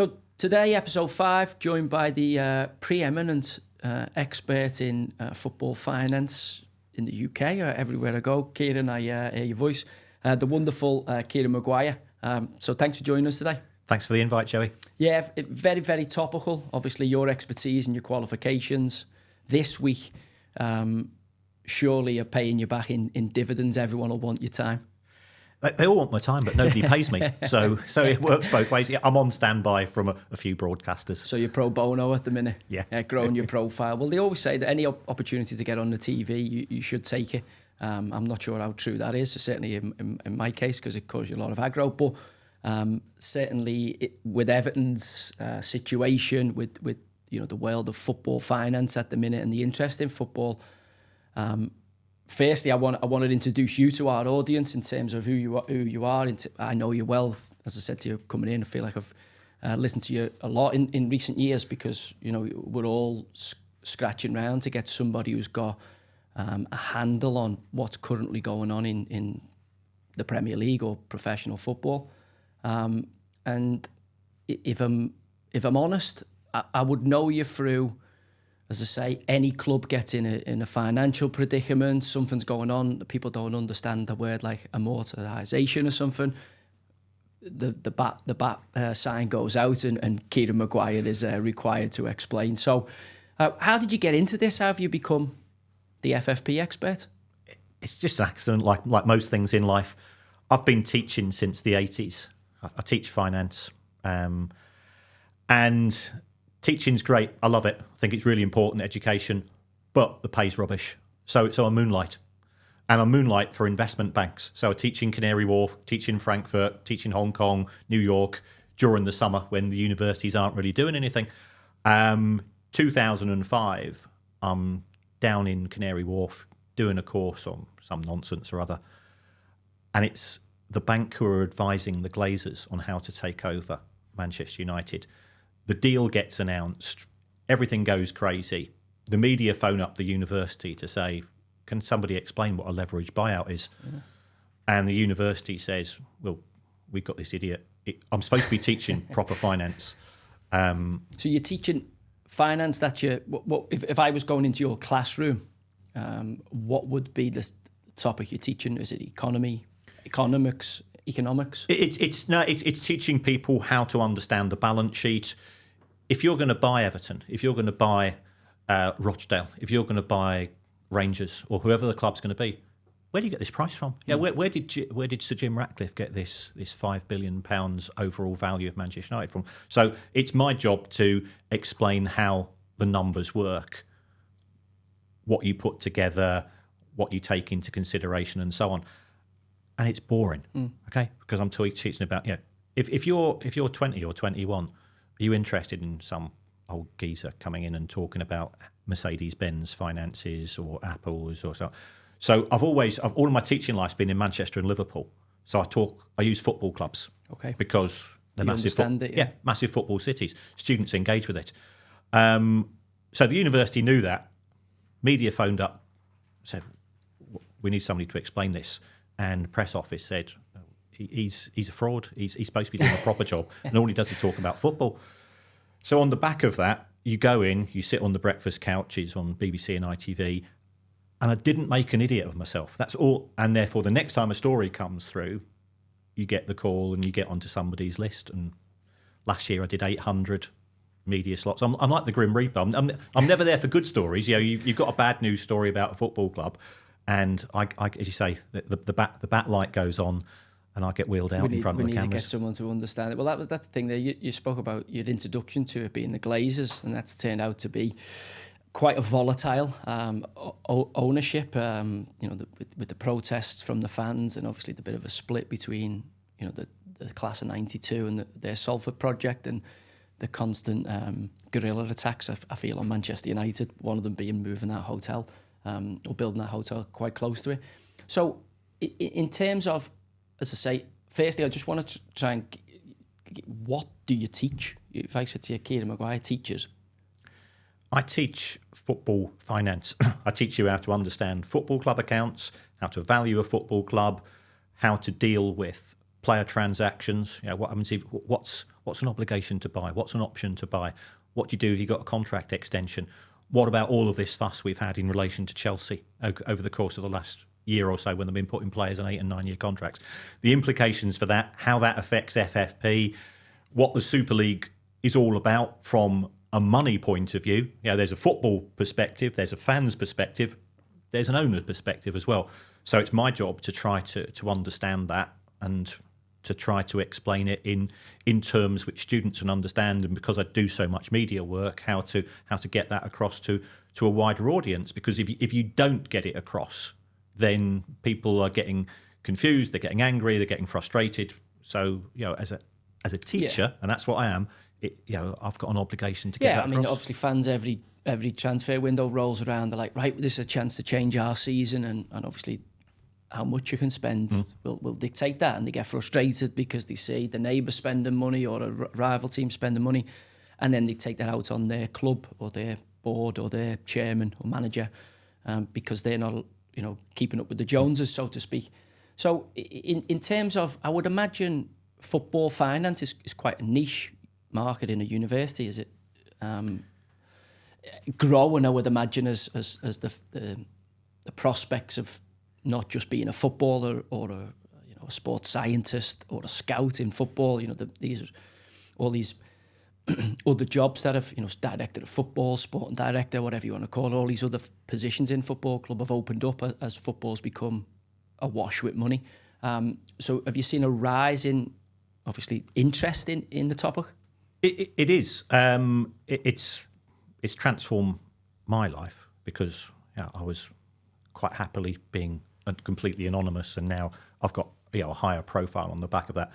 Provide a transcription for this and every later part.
So today, episode 5, joined by the preeminent expert in football finance in the UK, everywhere I go. Kieran, I hear your voice. The wonderful Kieran Maguire. So thanks for joining us today. Thanks for the invite, Joey. Yeah, very, very topical. Obviously, your expertise and your qualifications this week surely are paying you back in dividends. Everyone will want your time. They all want my time, but nobody pays me. So it works both ways. Yeah, I'm on standby from a few broadcasters. So you're pro bono at the minute? Yeah. Growing your profile. Well, they always say that any opportunity to get on the TV, you should take it. I'm not sure how true that is, certainly in my case, because it causes you a lot of aggro. But certainly with Everton's situation, with the world of football finance at the minute and the interest in football, firstly, I wanted to introduce you to our audience in terms of who you are. I know you well. As I said to you coming in, I feel like I've listened to you a lot in recent years because we're all scratching around to get somebody who's got a handle on what's currently going on in the Premier League or professional football. And if I'm honest, I would know you through, as I say, any club gets in a financial predicament, something's going on, people don't understand the word like amortization or something. The bat sign goes out and Kieran Maguire is required to explain. So how did you get into this? How have you become the FFP expert? It's just an accident, like most things in life. I've been teaching since the 80s. I teach finance, and teaching's great. I love it. I think it's really important, education, but the pay's rubbish. So I moonlight. And I moonlight for investment banks. So I teach in Canary Wharf, teach in Frankfurt, teach in Hong Kong, New York, during the summer when the universities aren't really doing anything. 2005, I'm down in Canary Wharf doing a course on some nonsense or other. And it's the bank who are advising the Glazers on how to take over Manchester United. The deal gets announced. Everything goes crazy. The media phone up the university to say, can somebody explain what a leveraged buyout is? Yeah. And the university says, well, we've got this idiot. I'm supposed to be teaching proper finance. So you're teaching finance that if I was going into your classroom, what would be the topic you're teaching? Is it economics? It's teaching people how to understand the balance sheet. If you're going to buy Everton, if you're going to buy Rochdale, if you're going to buy Rangers or whoever the club's going to be, where do you get this price from? Yeah, where did Sir Jim Ratcliffe get this £5 billion overall value of Manchester United from? So it's my job to explain how the numbers work, what you put together, what you take into consideration, and so on. And it's boring, okay? Because I'm teaching about if you're 20 or 21, are you interested in some old geezer coming in and talking about Mercedes-Benz finances or Apple's or so? So all of my teaching life's been in Manchester and Liverpool. So I use football clubs, okay, because they're massive football cities. Students engage with it. So the university knew that. Media phoned up, said, we need somebody to explain this. And press office said, he's a fraud. He's supposed to be doing a proper job. And all he does is talk about football. So on the back of that, you go in, you sit on the breakfast couches on BBC and ITV, and I didn't make an idiot of myself. That's all. And therefore, the next time a story comes through, you get the call and you get onto somebody's list. And last year I did 800 media slots. I'm like the Grim Reaper. I'm never there for good stories. You've got a bad news story about a football club, and I as you say, the bat light goes on, and I get wheeled out in front of the cameras. We need to get someone to understand it. Well, that's the thing there. You spoke about your introduction to it being the Glazers, and that's turned out to be quite a volatile ownership. With the protests from the fans, and obviously the bit of a split between the class of '92 and their Salford project, and the constant guerrilla attacks I feel on Manchester United. One of them being moving that hotel or building that hotel quite close to it. So in terms of, as I say, firstly, I just want to try and what do you teach? If I said to you, Kieran Maguire teaches. I teach football finance. I teach you how to understand football club accounts, how to value a football club, how to deal with player transactions. What happens if What's an obligation to buy? What's an option to buy? What do you do if you've got a contract extension? What about all of this fuss we've had in relation to Chelsea over the course of the last year or so when they've been putting players on 8 and 9 year contracts? The implications for that, how that affects FFP, what the Super League is all about from a money point of view. There's a football perspective, there's a fan's perspective, there's an owner's perspective as well. So it's my job to try to understand that and to try to explain it in terms which students can understand, and because I do so much media work, how to get that across to a wider audience. Because if you don't get it across, then people are getting confused, they're getting angry, they're getting frustrated. So as a teacher, and that's what I am, I've got an obligation to get that across. I mean, obviously fans every transfer window rolls around, they're like, right, this is a chance to change our season, and obviously how much you can spend will dictate that, and they get frustrated because they see the neighbour spending money or a rival team spending money, and then they take that out on their club or their board or their chairman or manager because they're not keeping up with the Joneses, so to speak. So in terms of, I would imagine football finance is quite a niche market in a university. Is it growing, I would imagine, as the prospects of not just being a footballer or a sports scientist or a scout in football, these other jobs that have, director of football, sporting director, whatever you want to call it, all these other positions in football club have opened up as football's become awash with money. So have you seen a rise in, obviously, interest in the topic? It is. It's transformed my life because I was quite happily being completely anonymous, and now I've got a higher profile on the back of that.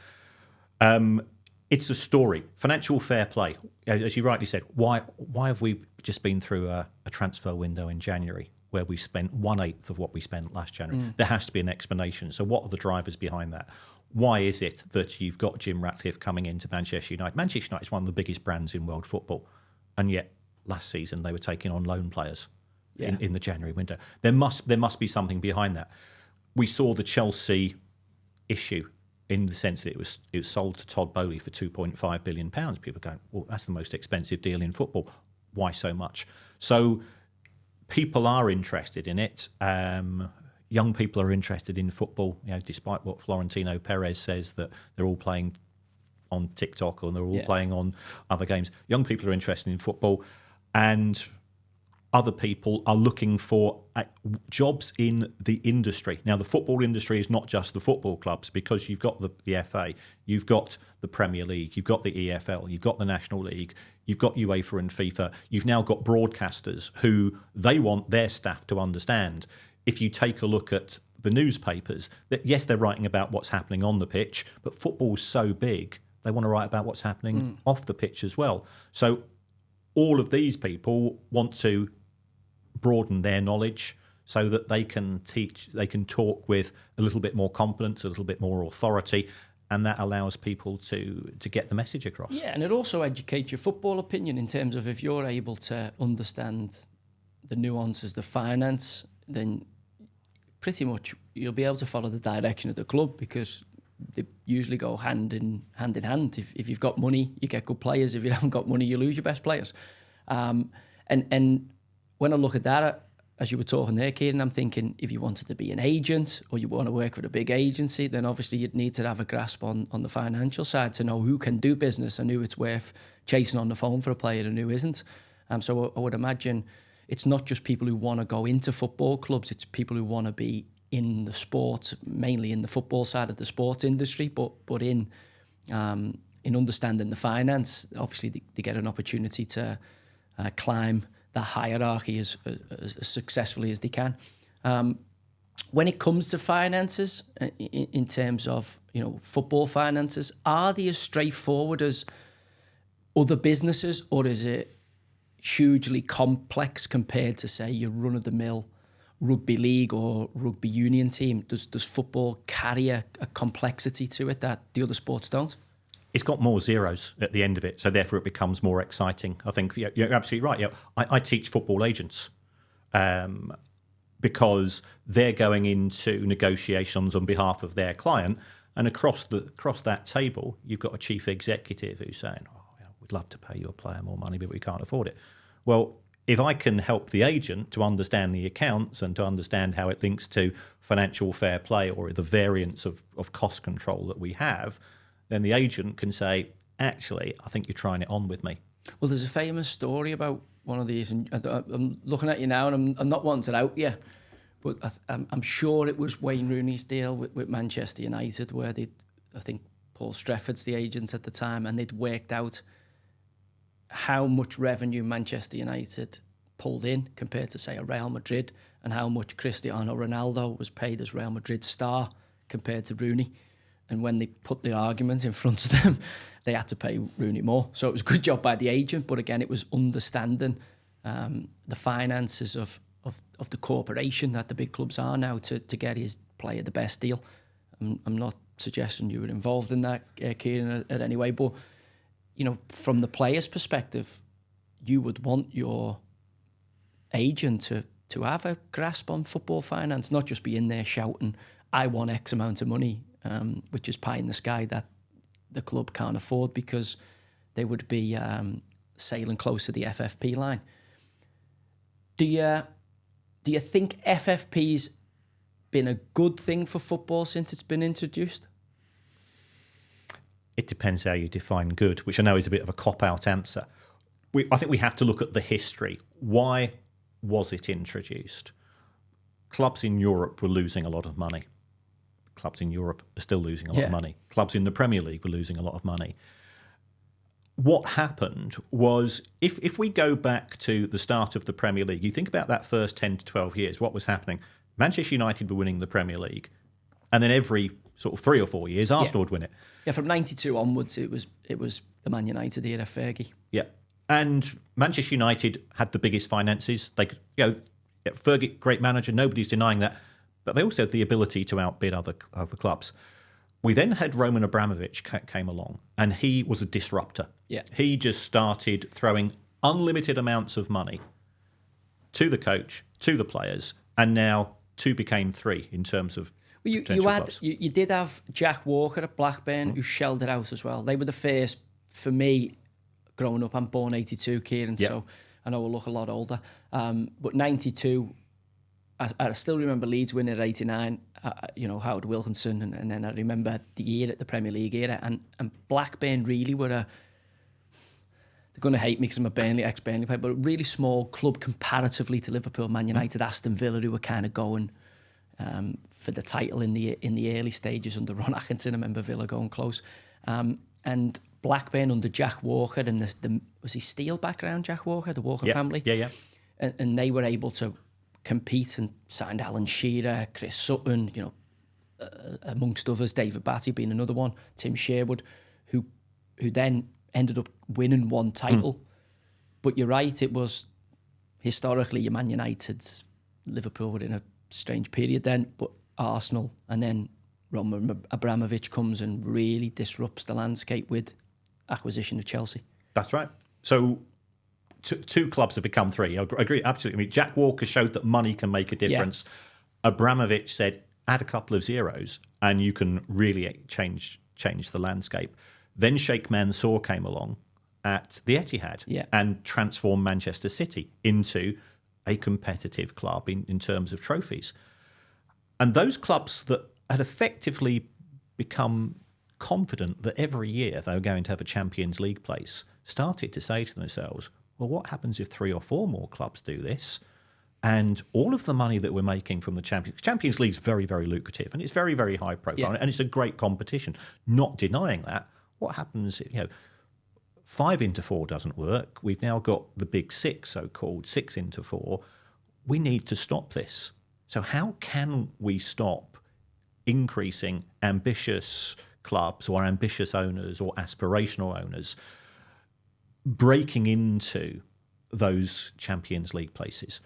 It's a story. Financial fair play, as you rightly said. Why have we just been through a transfer window in January where we spent 1/8 of what we spent last January? There has to be an explanation. So what are the drivers behind that? Why is it that you've got Jim Ratcliffe coming into Manchester United? Manchester United is one of the biggest brands in world football, and yet last season they were taking on loan players in the January window. There must be something behind that. We saw the Chelsea issue in the sense that it was sold to Todd Boehly for £2.5 billion. People are going, well, that's the most expensive deal in football. Why so much? So people are interested in it. Young people are interested in football, despite what Florentino Perez says that they're all playing on TikTok or they're all playing on other games. Young people are interested in football, and other people are looking for jobs in the industry. Now, the football industry is not just the football clubs, because you've got the FA, you've got the Premier League, you've got the EFL, you've got the National League, you've got UEFA and FIFA. You've now got broadcasters who they want their staff to understand. If you take a look at the newspapers, that yes, they're writing about what's happening on the pitch, but football's so big, they want to write about what's happening off the pitch as well. So all of these people want to broaden their knowledge so that they can teach, they can talk with a little bit more confidence, a little bit more authority, and that allows people to get the message across. Yeah, and it also educates your football opinion in terms of if you're able to understand the nuances, the finance, then pretty much you'll be able to follow the direction of the club, because they usually go hand in hand. If you've got money, you get good players. If you haven't got money, you lose your best players. And when I look at that, as you were talking there, Kieran, I'm thinking if you wanted to be an agent or you want to work with a big agency, then obviously you'd need to have a grasp on the financial side to know who can do business and who it's worth chasing on the phone for a player and who isn't. So I would imagine it's not just people who want to go into football clubs, it's people who want to be in the sport, mainly in the football side of the sports industry, but in understanding the finance. Obviously they get an opportunity to climb the hierarchy as successfully as they can. When it comes to finances, in terms of football finances, are they as straightforward as other businesses, or is it hugely complex compared to, say, your run-of-the-mill rugby league or rugby union team? Does football carry a complexity to it that the other sports don't? It's got more zeros at the end of it, so therefore it becomes more exciting. I think you're absolutely right. I teach football agents because they're going into negotiations on behalf of their client, And across that table, you've got a chief executive who's saying, we'd love to pay your player more money, but we can't afford it. Well, if I can help the agent to understand the accounts and to understand how it links to financial fair play or the variance of cost control that we have, then the agent can say, actually, I think you're trying it on with me. Well, there's a famous story about one of these, and I'm looking at you now, and I'm not wanting to out you, but I'm sure it was Wayne Rooney's deal with Manchester United, where I think Paul Strefford's the agent at the time, and they'd worked out how much revenue Manchester United pulled in compared to, say, a Real Madrid, and how much Cristiano Ronaldo was paid as Real Madrid's star compared to Rooney. And when they put the argument in front of them, they had to pay Rooney more. So it was a good job by the agent, but again, it was understanding the finances of the corporation that the big clubs are now to get his player the best deal. I'm not suggesting you were involved in that, Kieran, at any way, but from the player's perspective, you would want your agent to have a grasp on football finance, not just be in there shouting, I want X amount of money, which is pie in the sky that the club can't afford because they would be sailing close to the FFP line. Do you think FFP's been a good thing for football since it's been introduced? It depends how you define good, which I know is a bit of a cop-out answer. I think we have to look at the history. Why was it introduced? Clubs in Europe were losing a lot of money. Clubs in Europe are still losing a lot of money. Clubs in the Premier League were losing a lot of money. What happened was, if we go back to the start of the Premier League, you think about that first 10 to 12 years, what was happening? Manchester United were winning the Premier League, and then every sort of 3 or 4 years, Arsenal would win it. Yeah, from 92 onwards, it was the Man United era, Fergie. Yeah, and Manchester United had the biggest finances. They could, Fergie, great manager, nobody's denying that, but they also had the ability to outbid other clubs. We then had Roman Abramovich came along, and he was a disruptor. Yeah, he just started throwing unlimited amounts of money to the coach, to the players, and now 2 became 3 in terms of. Well, you did have Jack Walker at Blackburn who shelled it out as well. They were the first for me growing up. I'm born 82, Kieran, so I know I look a lot older. But 92, I still remember Leeds winning at 89. Howard Wilkinson, and then I remember the year at the Premier League era, and Blackburn really were they're going to hate me because I'm a ex-Burnley player, but a really small club comparatively to Liverpool, Man United, Aston Villa, who were kind of going for the title in the early stages under Ron Atkinson. I remember Villa going close. And Blackburn under Jack Walker, and was he Steel background, Jack Walker, the Walker family? Yeah. And they were able to compete and signed Alan Shearer, Chris Sutton, amongst others, David Batty being another one, Tim Sherwood, who then ended up winning 1 title. But you're right, it was historically your Man United, Liverpool were in a strange period then, but Arsenal, and then Roman Abramovich comes and really disrupts the landscape with acquisition of Chelsea. That's right. So 2 clubs have become 3. I agree, absolutely. I mean, Jack Walker showed that money can make a difference. Yeah. Abramovich said, add a couple of zeros and you can really change the landscape. Then Sheikh Mansour came along at the Etihad and transformed Manchester City into a competitive club in terms of trophies. And those clubs that had effectively become confident that every year they were going to have a Champions League place started to say to themselves, well, what happens if 3 or 4 more clubs do this? And all of the money that we're making from the Champions League is very, very lucrative, and it's very, very high profile, and it's a great competition. Not denying that. What happens, 5 into 4 doesn't work. We've now got the big 6, so-called 6 into 4. We need to stop this. So how can we stop increasing ambitious clubs or ambitious owners or aspirational owners breaking into those Champions League places?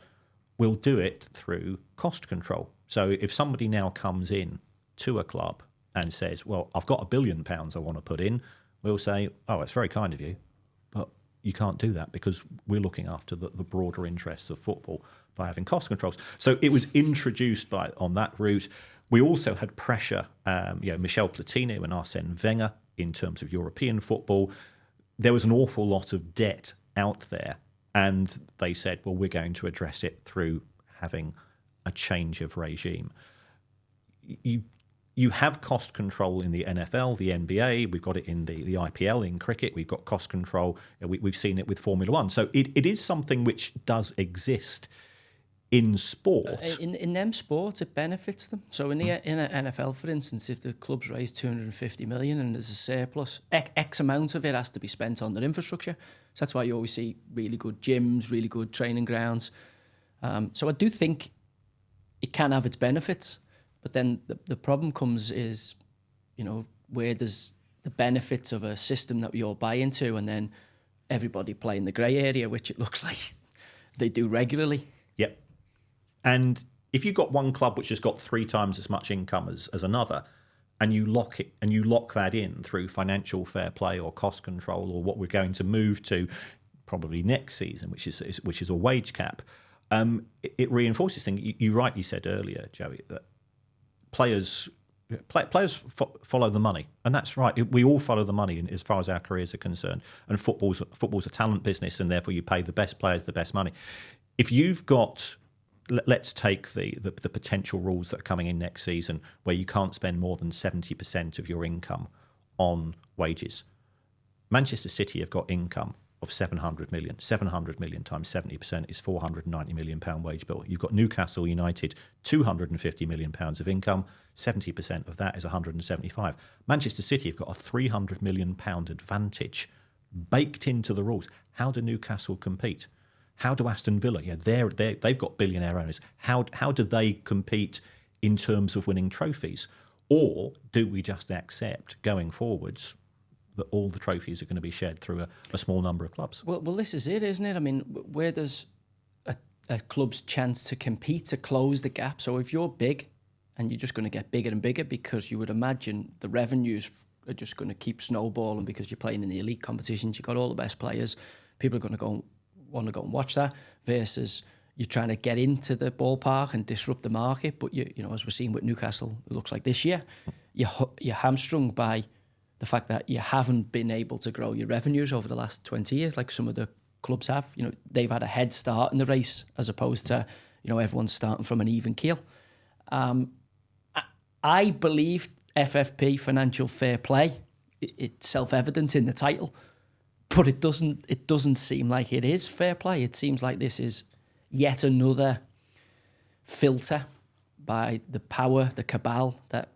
We'll do it through cost control. So if somebody now comes in to a club and says, well, I've got £1 billion I want to put in, we'll say, oh, it's very kind of you, but you can't do that because we're looking after the broader interests of football by having cost controls. So it was introduced on that route. We also had pressure, Michel Platini and Arsene Wenger in terms of European football. There was an awful lot of debt out there, and they said, well, we're going to address it through having a change of regime. You have cost control in the NFL, the NBA. We've got it in the IPL, in cricket. We've got cost control. We've seen it with Formula One. So it is something which does exist in sport. In them sports, it benefits them. So in an NFL, for instance, if the clubs raise 250 million and there's a surplus, X amount of it has to be spent on their infrastructure. So that's why you always see really good gyms, really good training grounds. So I do think it can have its benefits. But then the problem comes is, where does the benefits of a system that we all buy into and then everybody play in the grey area, which it looks like they do regularly. Yep. And if you've got one club which has got 3 times as much income as another, and you lock that in through financial fair play or cost control or what we're going to move to probably next season, which is a wage cap, it reinforces things. You rightly said earlier, Joey, that players follow the money, and that's right. We all follow the money as far as our careers are concerned. And football's a talent business, and therefore you pay the best players the best money. If you've got, let's take the potential rules that are coming in next season, where you can't spend more than 70% of your income on wages. Manchester City have got income of 700 million. 700 million times 70% is £490 million wage bill. You've got Newcastle United, £250 million of income. 70% of that is 175. Manchester City have got a £300 million advantage baked into the rules. How do Newcastle compete? How do Aston Villa? Yeah, they've got billionaire owners. How do they compete in terms of winning trophies? Or do we just accept going forwards that all the trophies are going to be shared through a small number of clubs? Well, this is it, isn't it? I mean, where does a club's chance to compete, to close the gap? So if you're big and you're just going to get bigger and bigger, because you would imagine the revenues are just going to keep snowballing because you're playing in the elite competitions, you've got all the best players, people are going to want to go and watch that, versus you're trying to get into the ballpark and disrupt the market. But, you know, as we're seeing with Newcastle, it looks like this year, you're hamstrung by the fact that you haven't been able to grow your revenues over the last 20 years like some of the clubs have. You know, they've had a head start in the race as opposed to, you know, everyone's starting from an even keel. I believe FFP, financial fair play, it's self-evident in the title, but it doesn't seem like it is fair play. It seems like this is yet another filter by the power, the cabal that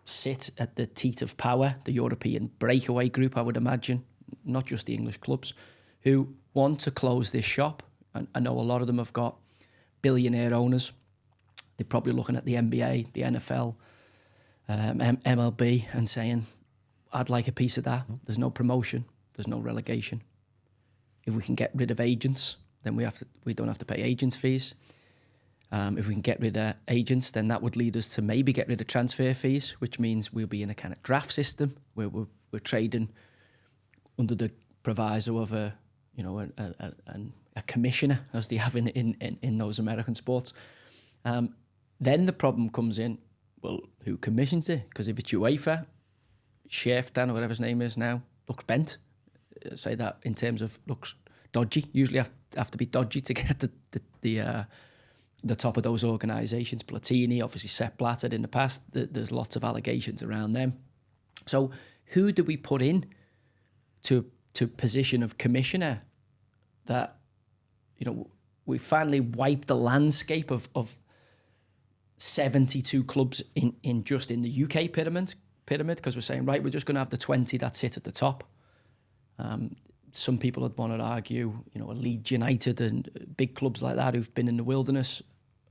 sit at the teat of power, the European breakaway group, I would imagine, not just the English clubs, who want to close this shop. And I know a lot of them have got billionaire owners. They're probably looking at the NBA, the NFL, MLB and saying, I'd like a piece of that. There's no promotion. There's no relegation. If we can get rid of agents, then we don't have to pay agents' fees. If we can get rid of agents, then that would lead us to maybe get rid of transfer fees, which means we'll be in a kind of draft system where we're trading under the proviso of a commissioner, as they have in those American sports. Then the problem comes in, well, who commissions it? Because if it's UEFA, Sheftan or whatever his name is now, looks bent. Say that in terms of looks dodgy. Usually have to be dodgy to get the top of those organisations. Platini, obviously Sepp Blatter in the past. There's lots of allegations around them. So who do we put in to position of commissioner that, you know, we finally wiped the landscape of 72 clubs in the UK pyramid, because we're saying, right, we're just going to have the 20 that sit at the top. Some people would want to argue, you know, a Leeds United and big clubs like that who've been in the wilderness,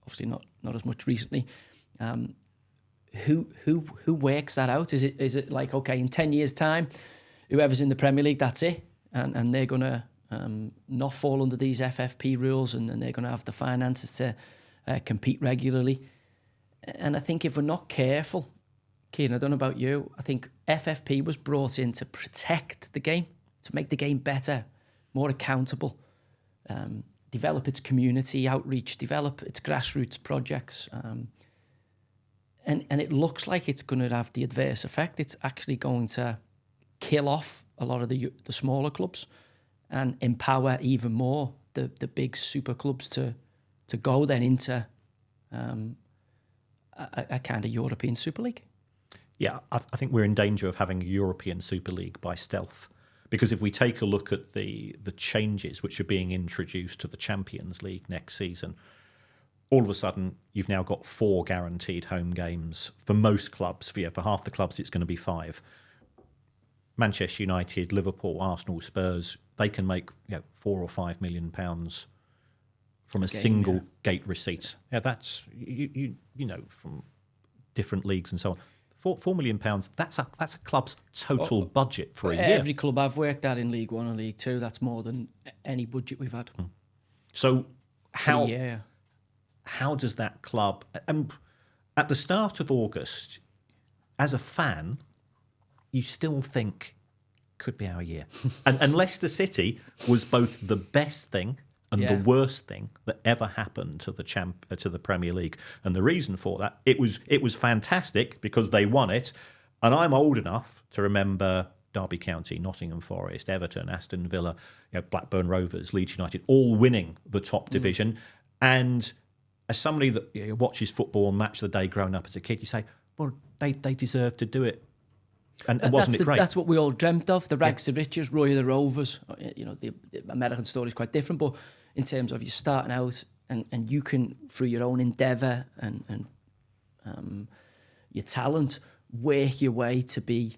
obviously not as much recently. Who works that out? Is it like, okay, in 10 years' time, whoever's in the Premier League, that's it, and they're going to not fall under these FFP rules, and they're going to have the finances to compete regularly. And I think if we're not careful, Kieran, I don't know about you, I think FFP was brought in to protect the game, to make the game better, more accountable, develop its community outreach, develop its grassroots projects. And it looks like it's going to have the adverse effect. It's actually going to kill off a lot of the smaller clubs and empower even more the big super clubs to go then into a kind of European Super League. Yeah, I think we're in danger of having a European Super League by stealth. Because if we take a look at the changes which are being introduced to the Champions League next season, all of a sudden you've now got 4 guaranteed home games for most clubs. For half the clubs, it's going to be 5. Manchester United, Liverpool, Arsenal, Spurs, they can make 4 or 5 million pounds from a single gate receipt. Yeah, that's you know from different leagues and so on. £4 million. That's a club's total budget for a year. Every club I've worked at in League One and League Two, that's more than any budget we've had. So how does that club? At the start of August, as a fan, you still think could be our year. and Leicester City was both the best thing and the worst thing that ever happened to the Premier League. And the reason for that, it was fantastic because they won it. And I'm old enough to remember Derby County, Nottingham Forest, Everton, Aston Villa, Blackburn Rovers, Leeds United, all winning the top division. And as somebody that watches football and Match of the Day growing up as a kid, you say, well, they deserve to do it. And wasn't it great? That's what we all dreamt of, the rags to riches, Roy of the Rovers. The American story is quite different, but in terms of you starting out and you can, through your own endeavour and your talent, work your way to be,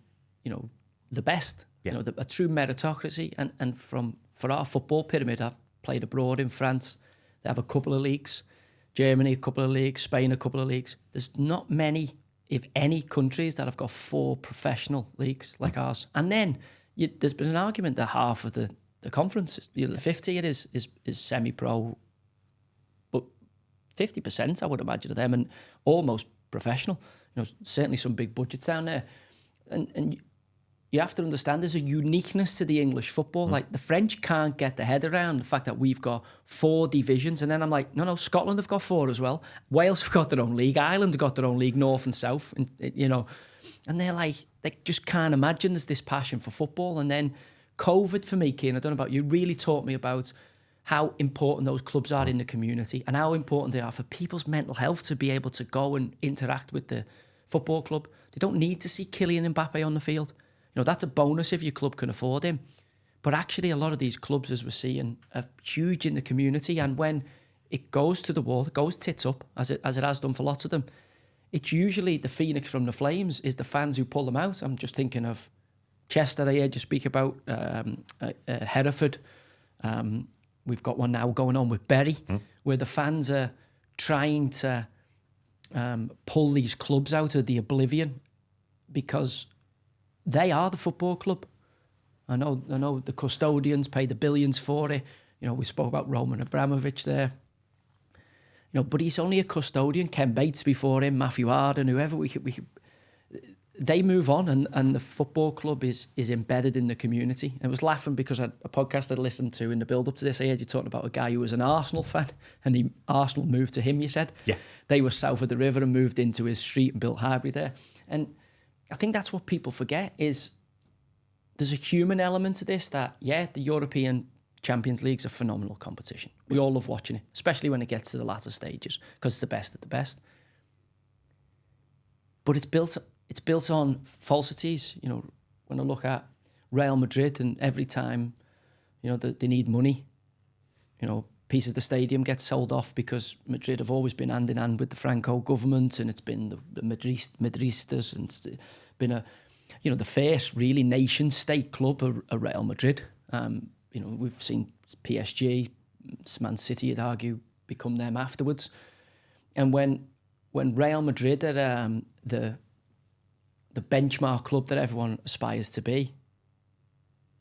the best. Yeah. A true meritocracy. And for our football pyramid, I've played abroad in France. They have a couple of leagues. Germany, a couple of leagues. Spain, a couple of leagues. There's not many, if any, countries that have got 4 professional leagues like ours. And then there's been an argument that half of the conference, the 50 it is semi-pro, but 50% I would imagine of them, and almost professional. Certainly some big budgets down there, and you have to understand there's a uniqueness to the English football. Like the French can't get their head around the fact that we've got 4 divisions, and then I'm like, no, Scotland have got 4 as well. Wales have got their own league. Ireland have got their own league, North and South, and they're like, they just can't imagine there's this passion for football. And then COVID for me, Kieran, I don't know about you, really taught me about how important those clubs are in the community and how important they are for people's mental health to be able to go and interact with the football club. They don't need to see Kylian Mbappe on the field. That's a bonus if your club can afford him. But actually, a lot of these clubs, as we're seeing, are huge in the community. And when it goes to the wall, it goes tits up, as it has done for lots of them, it's usually the phoenix from the flames is the fans who pull them out. I'm just thinking of Chester, I heard you speak about Hereford. We've got one now going on with Bury, where the fans are trying to pull these clubs out of the oblivion because they are the football club. I know the custodians pay the billions for it. We spoke about Roman Abramovich there. But he's only a custodian. Ken Bates before him, Matthew Arden, whoever we could they move on, and the football club is embedded in the community. And I was laughing because a podcast I'd listened to in the build-up to this, I heard you talking about a guy who was an Arsenal fan, and Arsenal moved to him, you said? Yeah. They were south of the river and moved into his street and built Highbury there. And I think that's what people forget is there's a human element to this that, the European Champions League's a phenomenal competition. We all love watching it, especially when it gets to the latter stages, because it's the best of the best. But it's built on falsities. When I look at Real Madrid, and every time, they need money, pieces of the stadium get sold off because Madrid have always been hand in hand with the Franco government, and it's been the Madristas, and it's been the first really nation state club of Real Madrid. We've seen PSG, Man City, I'd argue, become them afterwards. And when Real Madrid are the benchmark club that everyone aspires to be,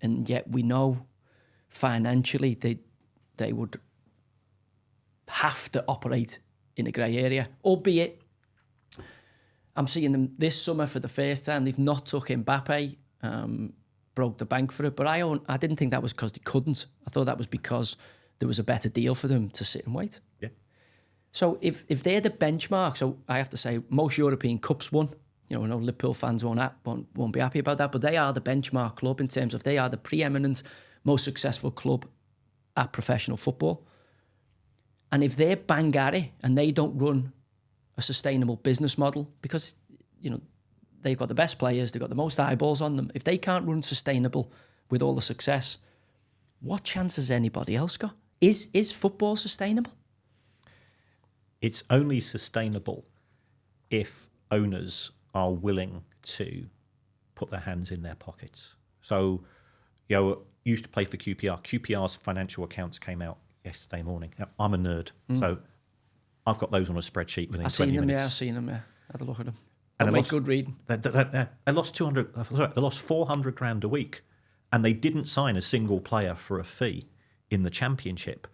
and yet we know financially they would have to operate in a grey area, albeit I'm seeing them this summer for the first time. They've not took Mbappe, broke the bank for it, but I didn't think that was because they couldn't. I thought that was because there was a better deal for them to sit and wait. Yeah. So if they're the benchmark, so I have to say most European Cups won. You know, I know Liverpool fans won't be happy about that, but they are the benchmark club in terms of they are the preeminent, most successful club at professional football. And if they're bang at it and they don't run a sustainable business model, because, you know, they've got the best players, they've got the most eyeballs on them. If they can't run sustainable with all the success, what chance has anybody else got? Is football sustainable? It's only sustainable if owners are willing to put their hands in their pockets. So, you know, used to play for QPR. QPR's financial accounts came out yesterday morning. I'm a nerd, so I've got those on a spreadsheet within 20 minutes. I've seen them, yeah. Had a look at them. And they make good reading. They lost 200. They lost 400 grand a week, and they didn't sign a single player for a fee in the Championship.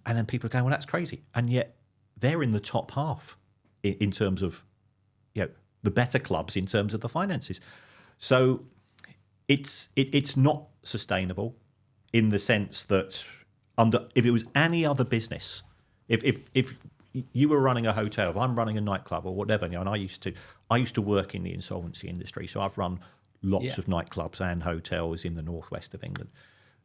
And then people are going, well, that's crazy. And yet they're in the top half in terms of, you know, the better clubs in terms of the finances. So it's not sustainable in the sense that if it was any other business, if you were running a hotel, if I'm running a nightclub or whatever, you know, and I used to work in the insolvency industry, so I've run lots of nightclubs and hotels in the northwest of England.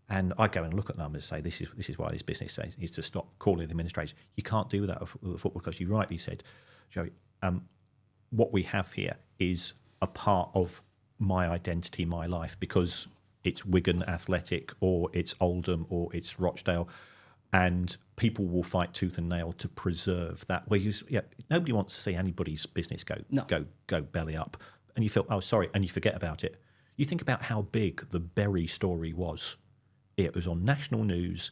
And I go and look at numbers and say, this is why this business needs to stop calling the administrators. You can't do that with the football, because you rightly said, Joey, what we have here is a part of my identity, my life, because it's Wigan Athletic or it's Oldham or it's Rochdale, and people will fight tooth and nail to preserve that. Nobody wants to see anybody's business go belly up, and you feel, oh, sorry, and you forget about it. You think about how big the Bury story was. It was on national news,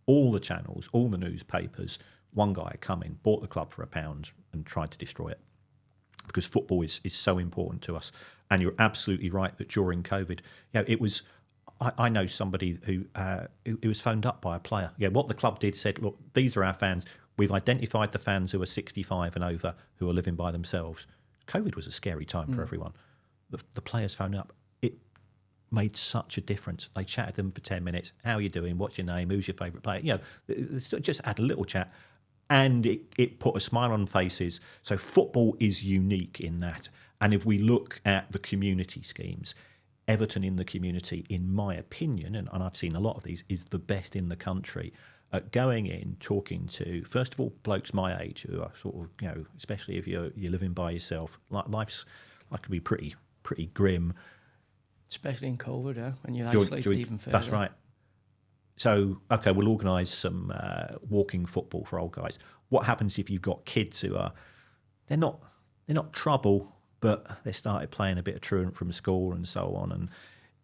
all the channels, all the newspapers. One guy had come in, bought the club for £1 and tried to destroy it, because football is so important to us. And you're absolutely right that during COVID, you know, it was. I know somebody who was phoned up by a player. Yeah, what the club did said, look, these are our fans. We've identified the fans who are 65 and over who are living by themselves. COVID was a scary time for everyone. The players phoned up. It made such a difference. They chatted them for 10 minutes. How are you doing? What's your name? Who's your favourite player? You know, just had a little chat, and it put a smile on faces. So football is unique in that. And if we look at the community schemes, Everton in the community, in my opinion, and I've seen a lot of these, is the best in the country at going in, talking to, first of all, blokes my age who are sort of, you know, especially if you're living by yourself, life's like can be pretty grim. Especially in COVID, yeah, when you're isolated even further. That's right. So, okay, we'll organise some walking football for old guys. What happens if you've got kids who are, they're not trouble, but they started playing a bit of truant from school and so on. And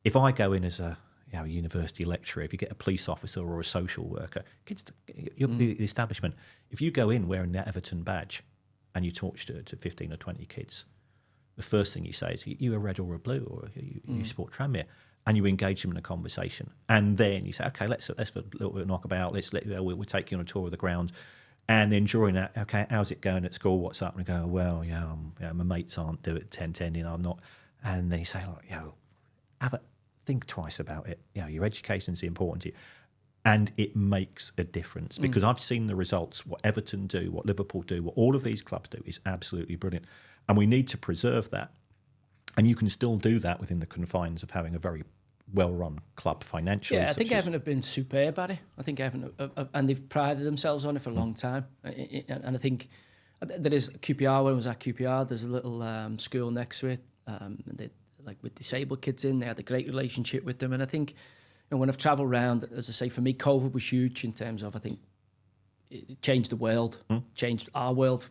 if I go in as a university lecturer, if you get a police officer or a social worker, kids, the establishment, if you go in wearing that Everton badge and you talk to 15 or 20 kids, the first thing you say is, you a red or a blue, or you support Tranmere, and you engage them in a conversation. And then you say, okay, let's a little bit of knockabout, we'll take you on a tour of the ground. And then during that, okay, how's it going at school? What's up? And I go, well, my mates aren't do it 10-10, I'm not. And then you say, like, think twice about it. Your education's important to you. And it makes a difference, because I've seen the results. What Everton do, what Liverpool do, what all of these clubs do is absolutely brilliant. And we need to preserve that. And you can still do that within the confines of having a very well-run club financially. Yeah, I think Everton have been superb at it. I think Everton, and they've prided themselves on it for a long time. And I think there is QPR, when I was at QPR, there's a little school next to it, like with disabled kids in. They had a great relationship with them. And I think, when I've travelled around, as I say, for me, COVID was huge in terms of, I think, it changed the world, changed our world,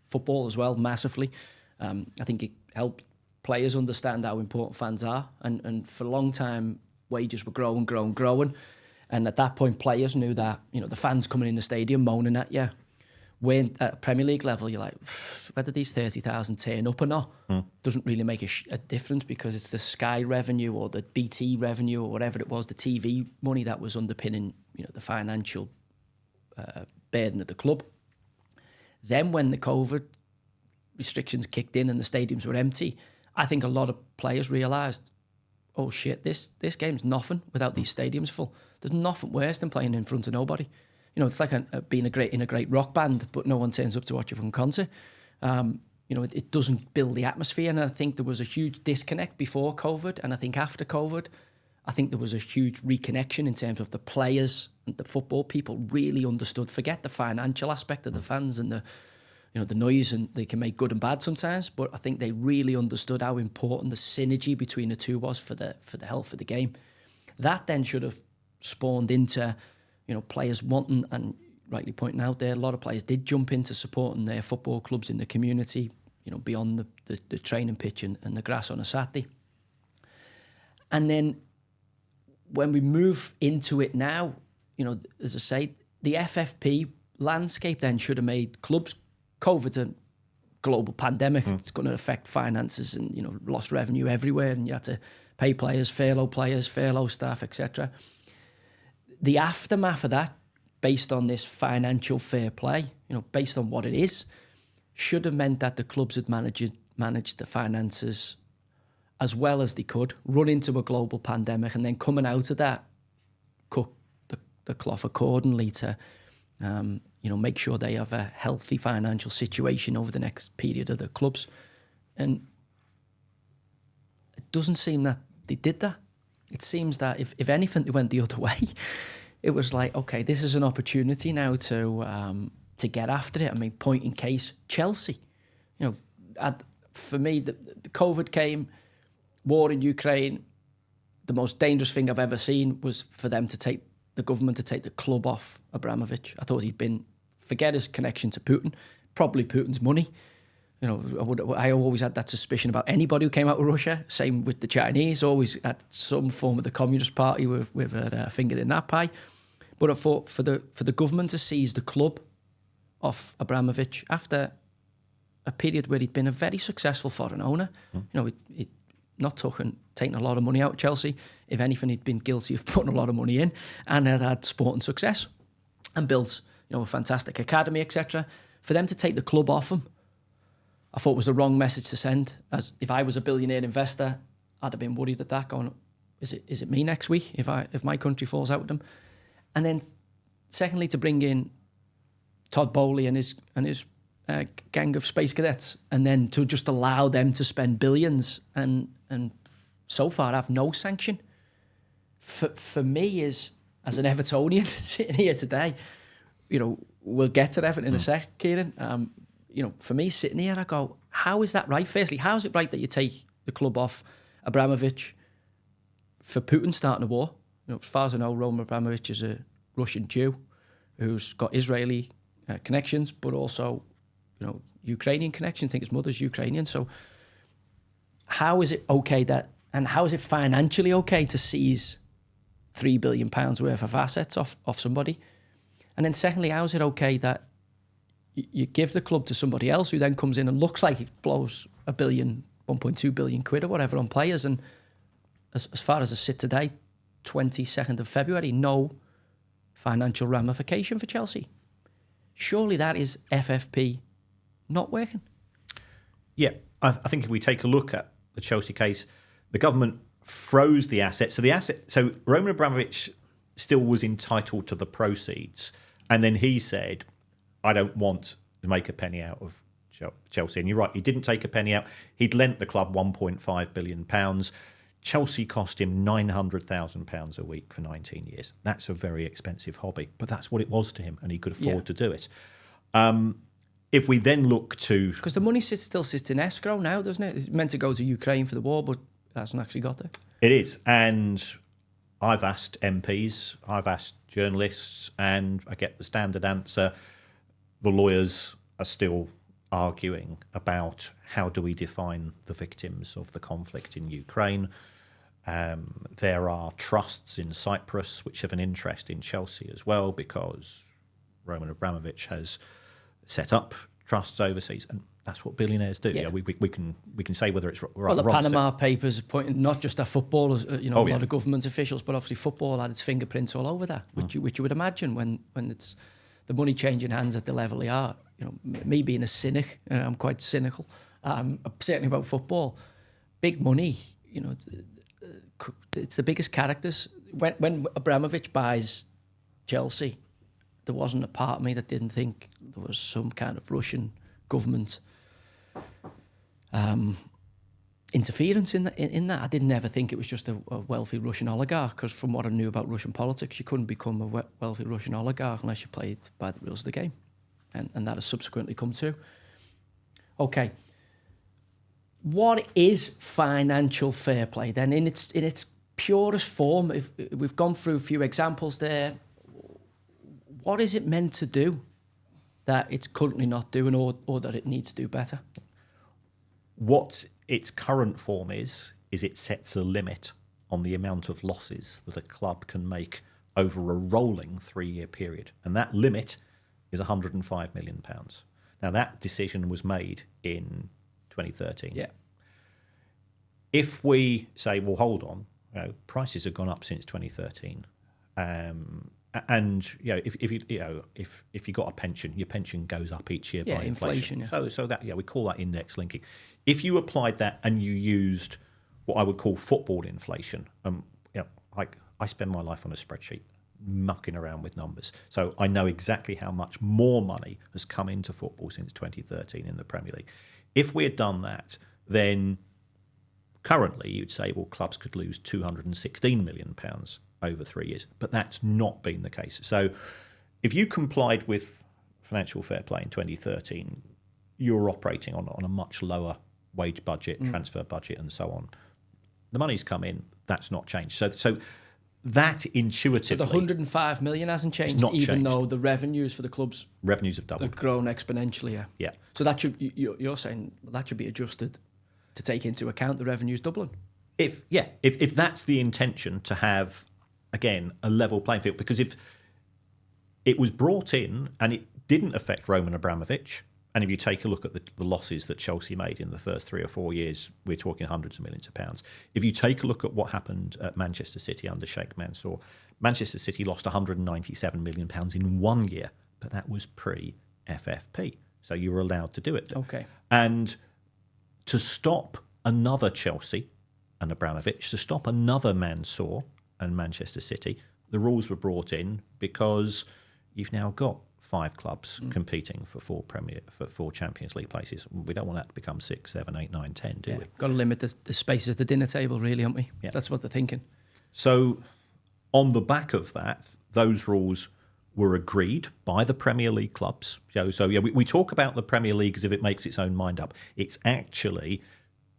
football as well, massively. I think it helped players understand how important fans are, and for a long time wages were growing, and at that point players knew that the fans coming in the stadium moaning at you, when at Premier League level you're like, whether these 30,000 turn up or not doesn't really make a difference, because it's the Sky revenue or the BT revenue or whatever it was, the TV money that was underpinning the financial burden of the club. Then when the COVID restrictions kicked in and the stadiums were empty, I think a lot of players realised, oh shit, this game's nothing without these stadiums full. There's nothing worse than playing in front of nobody. it's like being in a great rock band, but no one turns up to watch you from concert. It doesn't build the atmosphere. And I think there was a huge disconnect before COVID. And I think after COVID, I think there was a huge reconnection in terms of the players and the football. People really understood, forget the financial aspect of the fans and the noise, and they can make good and bad sometimes. But I think they really understood how important the synergy between the two was for the health of the game. That then should have spawned into, players wanting, and rightly pointing out there, a lot of players did jump into supporting their football clubs in the community, beyond the training pitch and the grass on a Saturday. And then when we move into it now, as I say, the FFP landscape then should have made clubs. COVID's a global pandemic. It's going to affect finances and, lost revenue everywhere, and you had to pay players, furlough staff, etc. The aftermath of that, based on this financial fair play, based on what it is, should have meant that the clubs had managed the finances as well as they could, run into a global pandemic, and then coming out of that, cook the cloth accordingly to, make sure they have a healthy financial situation over the next period of the clubs. And it doesn't seem that they did that. It seems that if anything, they went the other way. It was like, okay, this is an opportunity now to get after it. I mean, point in case, Chelsea. For me, the COVID came, war in Ukraine. The most dangerous thing I've ever seen was for them to take the government to take the club off Abramovich. I thought forget his connection to Putin, probably Putin's money. I always had that suspicion about anybody who came out of Russia. Same with the Chinese, always had some form of the Communist Party with a finger in that pie. But I thought for the government to seize the club off Abramovich after a period where he'd been a very successful foreign owner, he'd not taken a lot of money out of Chelsea. If anything, he'd been guilty of putting a lot of money in, and had sporting success and built a fantastic academy, etc. For them to take the club off him, I thought was the wrong message to send. As if I was a billionaire investor, I'd have been worried at that, going, is it me next week if my country falls out with them? And then secondly, to bring in Todd Bowley and his gang of space cadets, and then to just allow them to spend billions and so far have no sanction. For me, as an Evertonian sitting here today, we'll get to Everton in a sec, Kieran. For me sitting here, I go, how is that right? Firstly, how is it right that you take the club off Abramovich for Putin starting a war? As far as I know, Roman Abramovich is a Russian Jew who's got Israeli connections, but also, Ukrainian connections. I think his mother's Ukrainian. So how is it okay and how is it financially okay to seize £3 billion worth of assets off somebody? And then secondly, how is it okay that you give the club to somebody else who then comes in and looks like he blows £1 billion, 1.2 billion quid or whatever on players? And as far as I sit today, 22nd of February, no financial ramification for Chelsea. Surely that is FFP not working. Yeah, I think if we take a look at the Chelsea case, the government froze the assets. So Roman Abramovich still was entitled to the proceeds. And then he said, I don't want to make a penny out of Chelsea. And you're right, he didn't take a penny out. He'd lent the club £1.5 billion. Chelsea cost him £900,000 a week for 19 years. That's a very expensive hobby, but that's what it was to him, and he could afford to do it. If we then look to... Because the money still sits in escrow now, doesn't it? It's meant to go to Ukraine for the war, but it hasn't actually got there. It is, and I've asked MPs, I've asked journalists, and I get the standard answer. The lawyers are still arguing about how do we define the victims of the conflict in Ukraine. There are trusts in Cyprus which have an interest in Chelsea as well, because Roman Abramovich has set up trusts overseas, and that's what billionaires do. Yeah. We can say whether it's right or wrong. Well, the Panama Papers pointing not just at footballers, a lot of government officials, but obviously football had its fingerprints all over that, which you would imagine when it's the money changing hands at the level they are. Me being a cynic, I'm quite cynical, certainly about football. Big money, it's the biggest characters. When Abramovich buys Chelsea, there wasn't a part of me that didn't think there was some kind of Russian government interference in that. I didn't ever think it was just a wealthy Russian oligarch, because from what I knew about Russian politics, you couldn't become a wealthy Russian oligarch unless you played by the rules of the game. And that has subsequently come true. Okay. What is financial fair play then in its purest form? If we've gone through a few examples there, what is it meant to do that it's currently not doing, or that it needs to do better? What its current form is it sets a limit on the amount of losses that a club can make over a rolling 3-year period. And that limit is £105 million. Now, that decision was made in 2013. Yeah. If we say, well, hold on, prices have gone up since 2013, and if you got a pension, your pension goes up each year by inflation. Yeah. So that we call that index linking. If you applied that and you used what I would call football inflation, I spend my life on a spreadsheet mucking around with numbers, so I know exactly how much more money has come into football since 2013 in the Premier League. If we had done that, then currently you'd say, well, clubs could lose £216 million over 3 years, but that's not been the case. So if you complied with financial fair play in 2013, you're operating on a much lower wage budget, transfer budget, and so on. The money's come in, that's not changed. So that intuitively... So the 105 million hasn't changed, even though the revenues for the clubs... Revenues have doubled. Have grown exponentially, yeah. Yeah. So that should, you're saying that should be adjusted to take into account the revenues doubling? If that's the intention, to have, again, a level playing field, because if it was brought in and it didn't affect Roman Abramovich, and if you take a look at the losses that Chelsea made in the first 3 or 4 years, we're talking hundreds of millions of pounds. If you take a look at what happened at Manchester City under Sheikh Mansour, Manchester City lost £197 million in 1 year, but that was pre-FFP. So you were allowed to do it. Okay. And to stop another Chelsea and Abramovich, to stop another Mansour and Manchester City, the rules were brought in because you've now got 5 clubs competing for 4 Champions League places. We don't want that to become 6, 7, 8, 9, 10, do we? Got to limit the spaces at the dinner table, really, haven't we? Yeah. That's what they're thinking. So on the back of that, those rules were agreed by the Premier League clubs. We talk about the Premier League as if it makes its own mind up. It's actually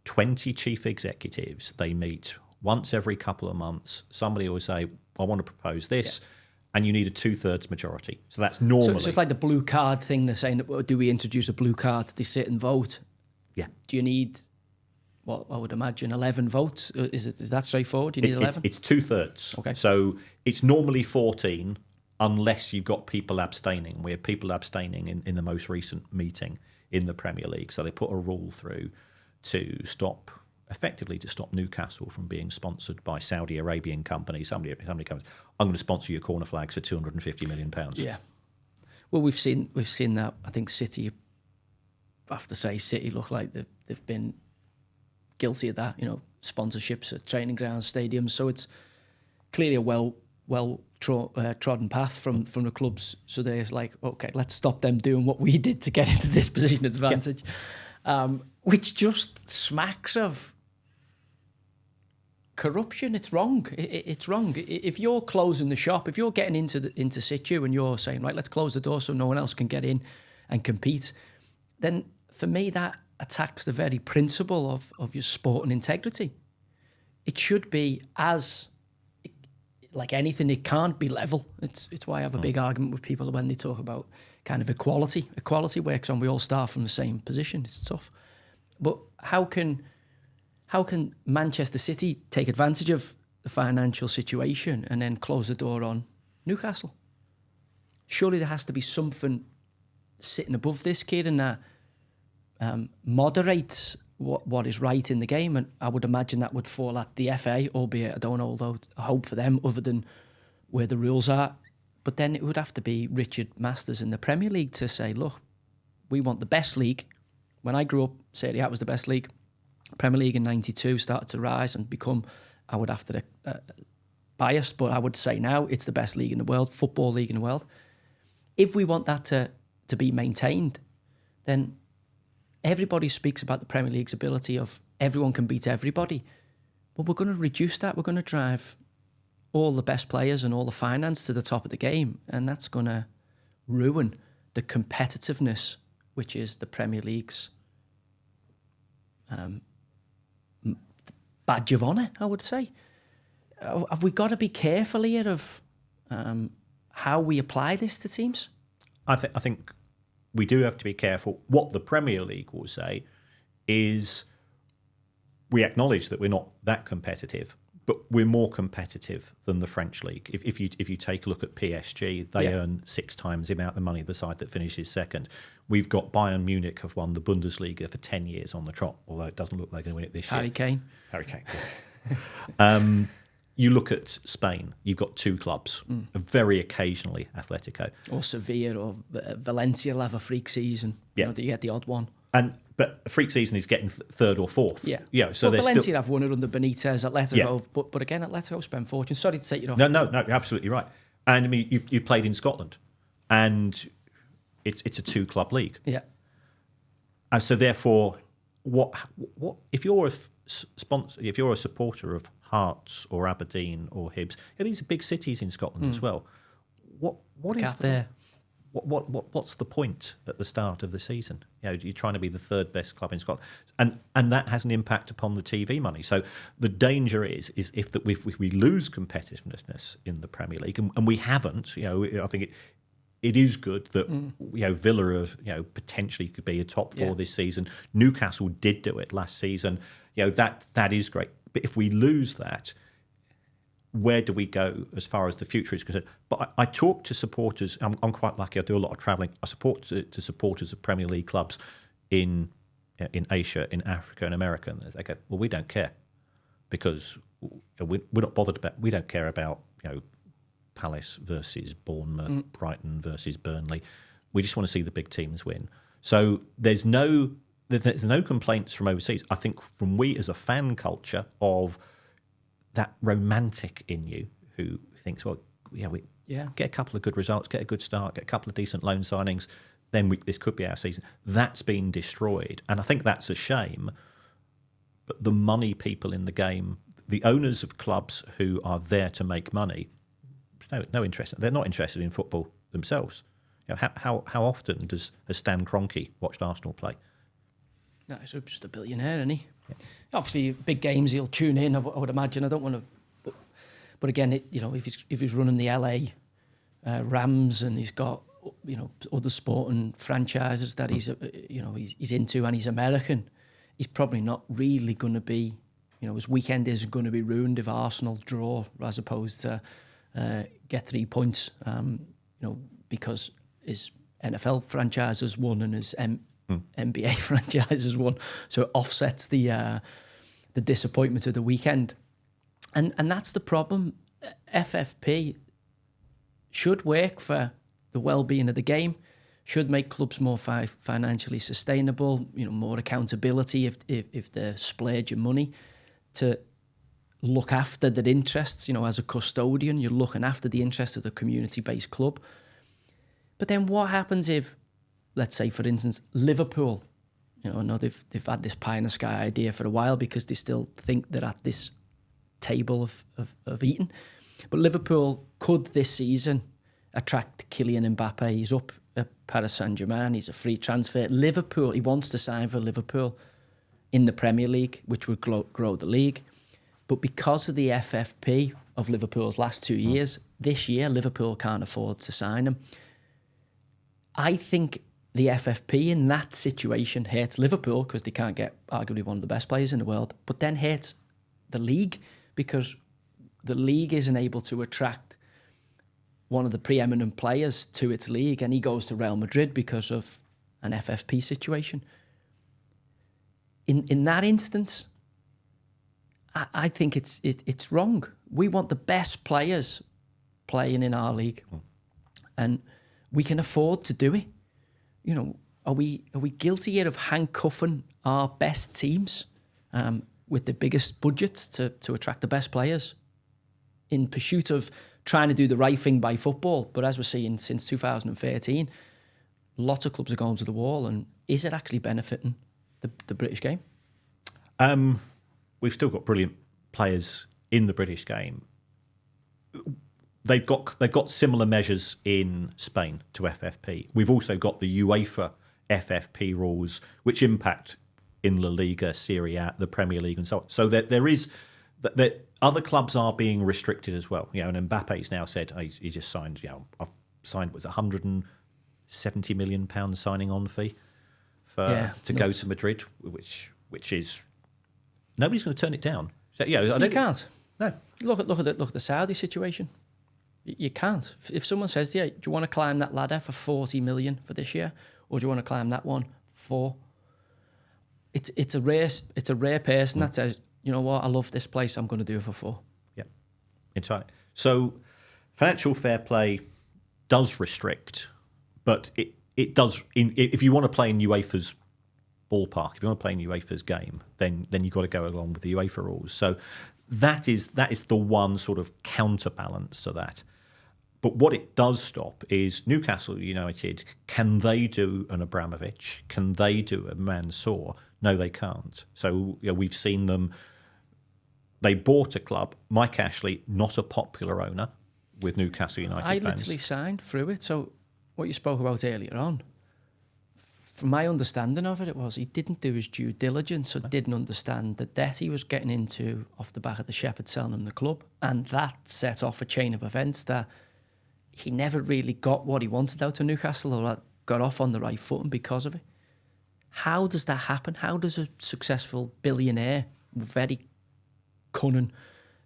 20 chief executives. They meet once every couple of months. Somebody will say, I want to propose this. Yeah. And you need a 2/3 majority. So that's normally... So it's like the blue card thing. They're saying, do we introduce a blue card? They sit and vote. Yeah. Do you need, well, I would imagine 11 votes? Is that straightforward? Do you need 11? It's 2/3. Okay. So it's normally 14 unless you've got people abstaining. We had people abstaining in the most recent meeting in the Premier League. So they put a rule through to stop Newcastle from being sponsored by Saudi Arabian companies. Somebody comes, I'm going to sponsor your corner flags for £250 million. Yeah. Well, we've seen that. I think City, I have to say, City look like they've been guilty of that. Sponsorships at training grounds, stadiums. So it's clearly a well trodden path from the clubs. So they're like, okay, let's stop them doing what we did to get into this position of advantage, which just smacks of corruption. It's wrong. It's wrong. If you're closing the shop, if you're getting into situ and you're saying, right, let's close the door so no one else can get in and compete, then for me that attacks the very principle of your sport and integrity. It should be like anything, it can't be level. It's why I have a big argument with people when they talk about kind of equality. Equality works on we all start from the same position. It's tough. But how can Manchester City take advantage of the financial situation and then close the door on Newcastle? Surely there has to be something sitting above this, Kieran, that moderates what is right in the game. And I would imagine that would fall at the FA, albeit I don't know, although I hope for them, other than where the rules are. But then it would have to be Richard Masters in the Premier League to say, look, we want the best league. When I grew up, Serie A was the best league. Premier League in 92 started to rise and become, I would have to biased, but I would say now it's the best league in the world, football league in the world. if we want that to be maintained, then everybody speaks about the Premier League's ability of everyone can beat everybody. But we're going to reduce that. We're going to drive all the best players and all the finance to the top of the game. And that's going to ruin the competitiveness, which is the Premier League's badge of honour, I would say. Have we got to be careful here of how we apply this to teams? I think we do have to be careful. What the Premier League will say is we acknowledge that we're not that competitive, but we're more competitive than the French league. If you take a look at PSG, they earn 6 times the amount of money of the side that finishes second. We've got Bayern Munich have won the Bundesliga for 10 years on the trot, although it doesn't look like they're going to win it this year. Harry Kane. Yeah. You look at Spain, you've got 2 clubs, very occasionally Atletico. Or Sevilla or Valencia will have a freak season. Yeah. You get the odd one. But a freak season is getting 3rd or 4th. Yeah. So Valencia have won it under Benitez, Atletico, but again, Atletico spend fortune. Sorry to take you off. No, you're absolutely right. And I mean, you played in Scotland, and it's a 2-club league. Yeah. And so therefore, what if you're a sponsor, if you're a supporter of Hearts or Aberdeen or Hibs, these are big cities in Scotland as well. What is there? What's the point at the start of the season? You're trying to be the 3rd best club in Scotland, and that has an impact upon the TV money. So the danger is if we lose competitiveness in the Premier League, and we haven't. I think it is good that Villa potentially could be a top 4 this season. Newcastle did do it last season. That is great. But if we lose that, where do we go as far as the future is concerned? But I talk to supporters. I'm quite lucky. I do a lot of travelling. I support to supporters of Premier League clubs in Asia, in Africa, and America. And they go, well, we don't care because we're not bothered about. We don't care about Palace versus Bournemouth, Brighton versus Burnley. We just want to see the big teams win. So there's no complaints from overseas. I think from we as a fan culture of that romantic in you who thinks, well, we get a couple of good results, get a good start, get a couple of decent loan signings, then this could be our season. That's been destroyed. And I think that's a shame. But the money people in the game, the owners of clubs who are there to make money, no interest. They're not interested in football themselves. How often has Stan Kroenke watched Arsenal play? No, he's just a billionaire, isn't he? Yeah. Obviously, big games he'll tune in. I would imagine. I don't want to, but again, if he's running the LA Rams and he's got other sporting franchises that he's into and he's American, he's probably not really going to be. His weekend isn't going to be ruined if Arsenal draw as opposed to get 3 points. Because his NFL franchise has won and his NBA franchise has won, so it offsets the disappointment of the weekend, and that's the problem. FFP should work for the well-being of the game, should make clubs more financially sustainable, more accountability if they're splurging money to look after their interests. As a custodian, you're looking after the interests of the community-based club. But then what happens if, let's say, for instance, Liverpool, I know they've had this pie in the sky idea for a while because they still think they're at this table of eating. But Liverpool could this season attract Kylian Mbappe. He's up at Paris Saint-Germain. He's a free transfer. Liverpool, he wants to sign for Liverpool in the Premier League, which would grow the league. But because of the FFP of Liverpool's last 2 years, this year Liverpool can't afford to sign him. I think the FFP in that situation hurts Liverpool because they can't get arguably one of the best players in the world, but then hurts the league because the league isn't able to attract one of the preeminent players to its league, and he goes to Real Madrid because of an FFP situation. In that instance, I think it's wrong. We want the best players playing in our league, and we can afford to do it. Are we guilty here of handcuffing our best teams with the biggest budgets to attract the best players in pursuit of trying to do the right thing by football. But as we're seeing since 2013, lots of clubs are going to the wall. And is it actually benefiting the British game? We've still got brilliant players in the British game. They've got similar measures in Spain to FFP. We've also got the UEFA FFP rules, which impact in La Liga, Serie A, the Premier League, and so on. So there is that other clubs are being restricted as well. And Mbappe's now said he just signed. I've signed was £170 million signing on fee to go to Madrid, which is nobody's going to turn it down. So, you can't. No. Look at the Saudi situation. You can't. If someone says to you, do you want to climb that ladder for 40 million for this year, or do you want to climb that one for? It's a rare person that says, you know what, I love this place, I'm going to do it for 4. Yeah, entirely. So financial fair play does restrict, but it does. If you want to play in UEFA's ballpark, if you want to play in UEFA's game, then you've got to go along with the UEFA rules. So that is the one sort of counterbalance to that. But what it does stop is Newcastle United, can they do an Abramovich? Can they do a Mansour? No, they can't. So we've seen them. They bought a club, Mike Ashley, not a popular owner with Newcastle United fans. I literally signed through it. So what you spoke about earlier on, from my understanding of it was he didn't do his due diligence or didn't understand the debt he was getting into off the back of the Shepherd selling him the club. And that set off a chain of events that he never really got what he wanted out of Newcastle or got off on the right footing because of it. How does that happen? How does a successful billionaire, very cunning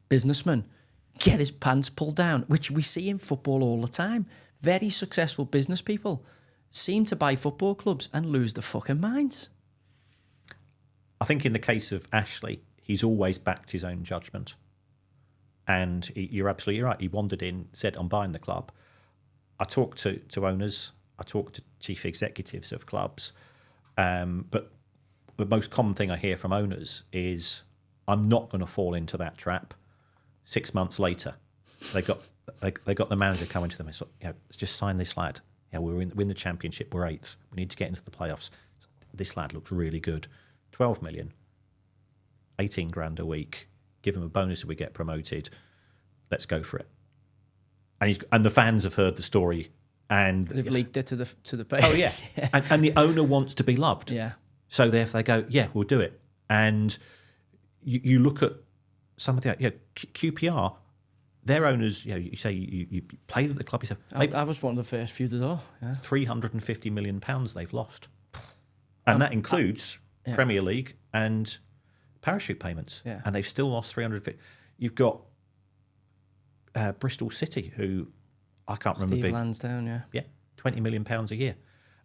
businessman, get his pants pulled down, which we see in football all the time? Very successful business people seem to buy football clubs and lose their fucking minds. I think in the case of Ashley, he's always backed his own judgment. And you're absolutely right. He wandered in, said, I'm buying the club. I talked to owners. I talked to chief executives of clubs. But the most common thing I hear from owners is, I'm not going to fall into that trap. 6 months later, they got the manager coming to them and said, let's just sign this lad. We're in the championship. We're 8th. We need to get into the playoffs. This lad looks really good. 12 million, 18 grand a week. Give him a bonus if we get promoted. Let's go for it. And the fans have heard the story, and they've leaked it to the page. Oh yeah, and the owner wants to be loved. Yeah. So therefore they go, yeah, we'll do it. And you look at some of the QPR, their owners. You say you played at the club. You say, I was one of the first few to do. Yeah. £350 million they've lost, and that includes Premier League and parachute payments, and they've still lost 350. You've got Bristol City, who I can't remember. Steve Lansdowne, £20 million a year,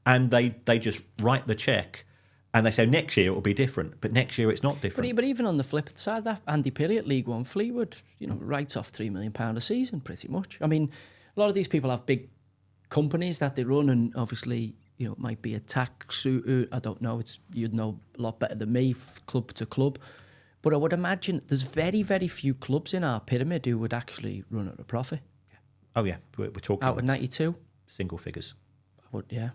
and they just write the check, and they say next year it will be different, but next year it's not different. But even on the flip side, that Andy Pilley at League One, Fleetwood, writes off £3 million a season, pretty much. I mean, a lot of these people have big companies that they run, and obviously, it might be a tax. I don't know. You'd know a lot better than me, club to club. But I would imagine there's very, very few clubs in our pyramid who would actually run at a profit. Oh yeah, we're talking out of 92 single figures. I would, yeah.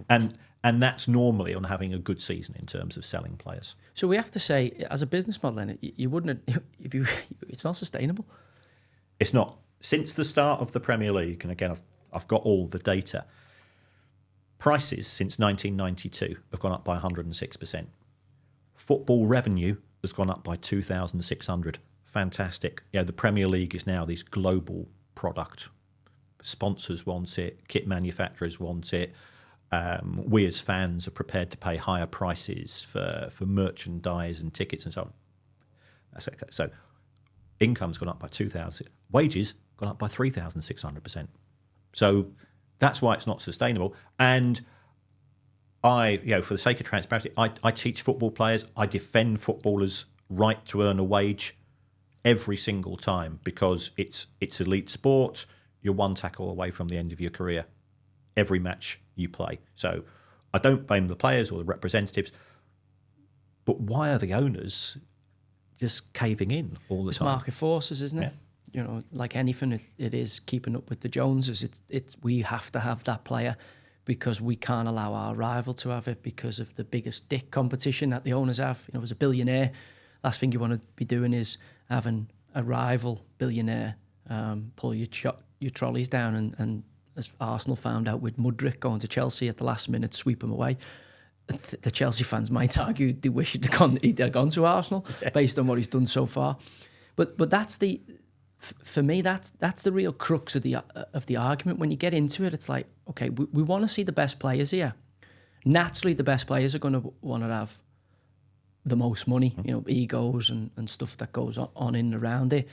And that's normally on having a good season in terms of selling players. So we have to say, as a business model, then you wouldn't. It's not sustainable. It's not. Since the start of the Premier League, and again, I've got all the data. Prices since 1992 have gone up by 106%. Football revenue has gone up by 2,600. Fantastic. The Premier League is now this global product. Sponsors want it. Kit manufacturers want it. We as fans are prepared to pay higher prices for merchandise and tickets and so on. That's okay. So income's gone up by 2,000. Wages gone up by 3,600%. So that's why it's not sustainable. And I, for the sake of transparency, I teach football players. I defend footballers' right to earn a wage every single time, because it's elite sport. You're one tackle away from the end of your career every match you play. So I don't blame the players or the representatives. But why are the owners just caving in all the time? It's market forces, isn't it? like anything, it is keeping up with the Joneses. We have to have that player because we can't allow our rival to have it because of the biggest dick competition that the owners have. As a billionaire, last thing you want to be doing is having a rival billionaire pull your trolleys down and as Arsenal found out with Mudryk going to Chelsea at the last minute, sweep him away. The Chelsea fans might argue they wish he'd gone to Arsenal based on what he's done so far. But that's for me, that's the real crux of the argument. When you get into it, it's like, okay, we want to see the best players here. Naturally, the best players are going to want to have the most money, egos and stuff that goes on in and around it.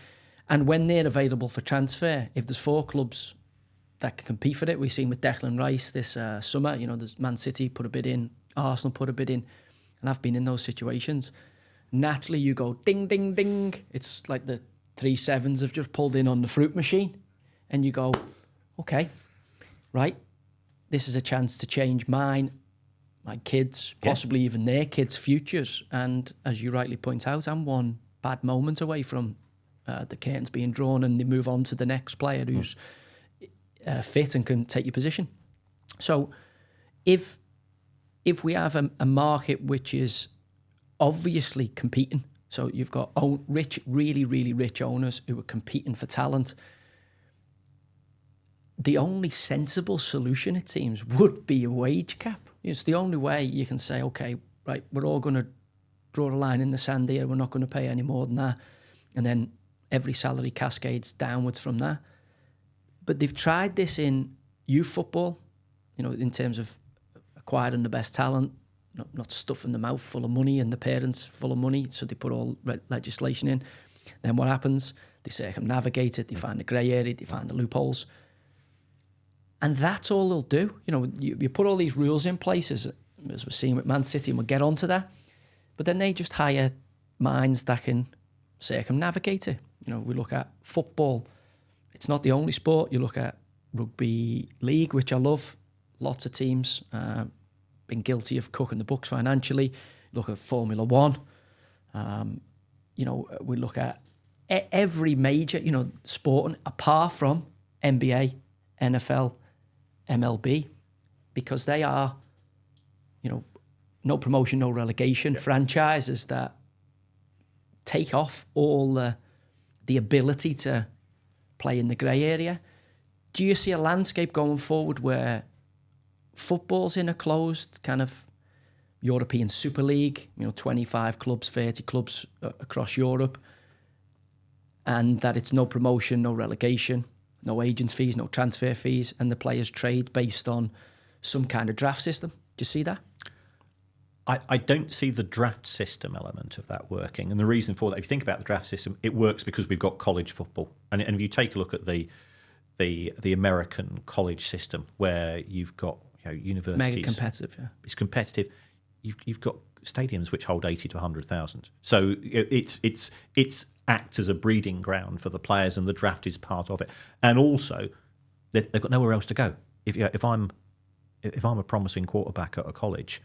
And when they're available for transfer, if there's 4 clubs that can compete for it, we've seen with Declan Rice this summer, there's Man City put a bid in, Arsenal put a bid in, and I've been in those situations. Naturally, you go ding, ding, ding. It's like the 3 sevens have just pulled in on the fruit machine, and you go, okay, right, this is a chance to change my kids, possibly even their kids' futures. And as you rightly point out, I'm one bad moment away from the curtains being drawn and they move on to the next player who's fit and can take your position. So if we have a market which is obviously competing, so you've got rich, really, really rich owners who are competing for talent, the only sensible solution, it seems, would be a wage cap. It's the only way you can say, okay, right, we're all going to draw a line in the sand here, we're not going to pay any more than that. And then every salary cascades downwards from that. But they've tried this in youth football, in terms of acquiring the best talent, not stuffing them out full of money and the parents full of money, so they put all legislation in. Then what happens? They circumnavigate it, they find the grey area, they find the loopholes. And that's all they'll do. You put all these rules in place, as we're seeing with Man City, and we'll get onto that. But then they just hire minds that can circumnavigate it. We look at football. It's not the only sport. You look at rugby league, which I love. Lots of teams been guilty of cooking the books financially. Look at Formula One. We look at every major, sport apart from NBA, NFL, MLB, because they are, no promotion, no relegation franchises that take off all the ability to play in the grey area. Do you see a landscape going forward where football's in a closed kind of European Super League, 25 clubs, 30 clubs across Europe, and that it's no promotion, no relegation, no agents' fees, no transfer fees, and the players trade based on some kind of draft system? Do you see that? I don't see the draft system element of that working. And the reason for that, if you think about the draft system, it works because we've got college football. And if you take a look at the American college system, where you've got universities, mega competitive, yeah. It's competitive. You've got stadiums which hold 80 to 100,000. So it's acts as a breeding ground for the players, and the draft is part of it. And also, they've got nowhere else to go. If I'm a promising quarterback at a college,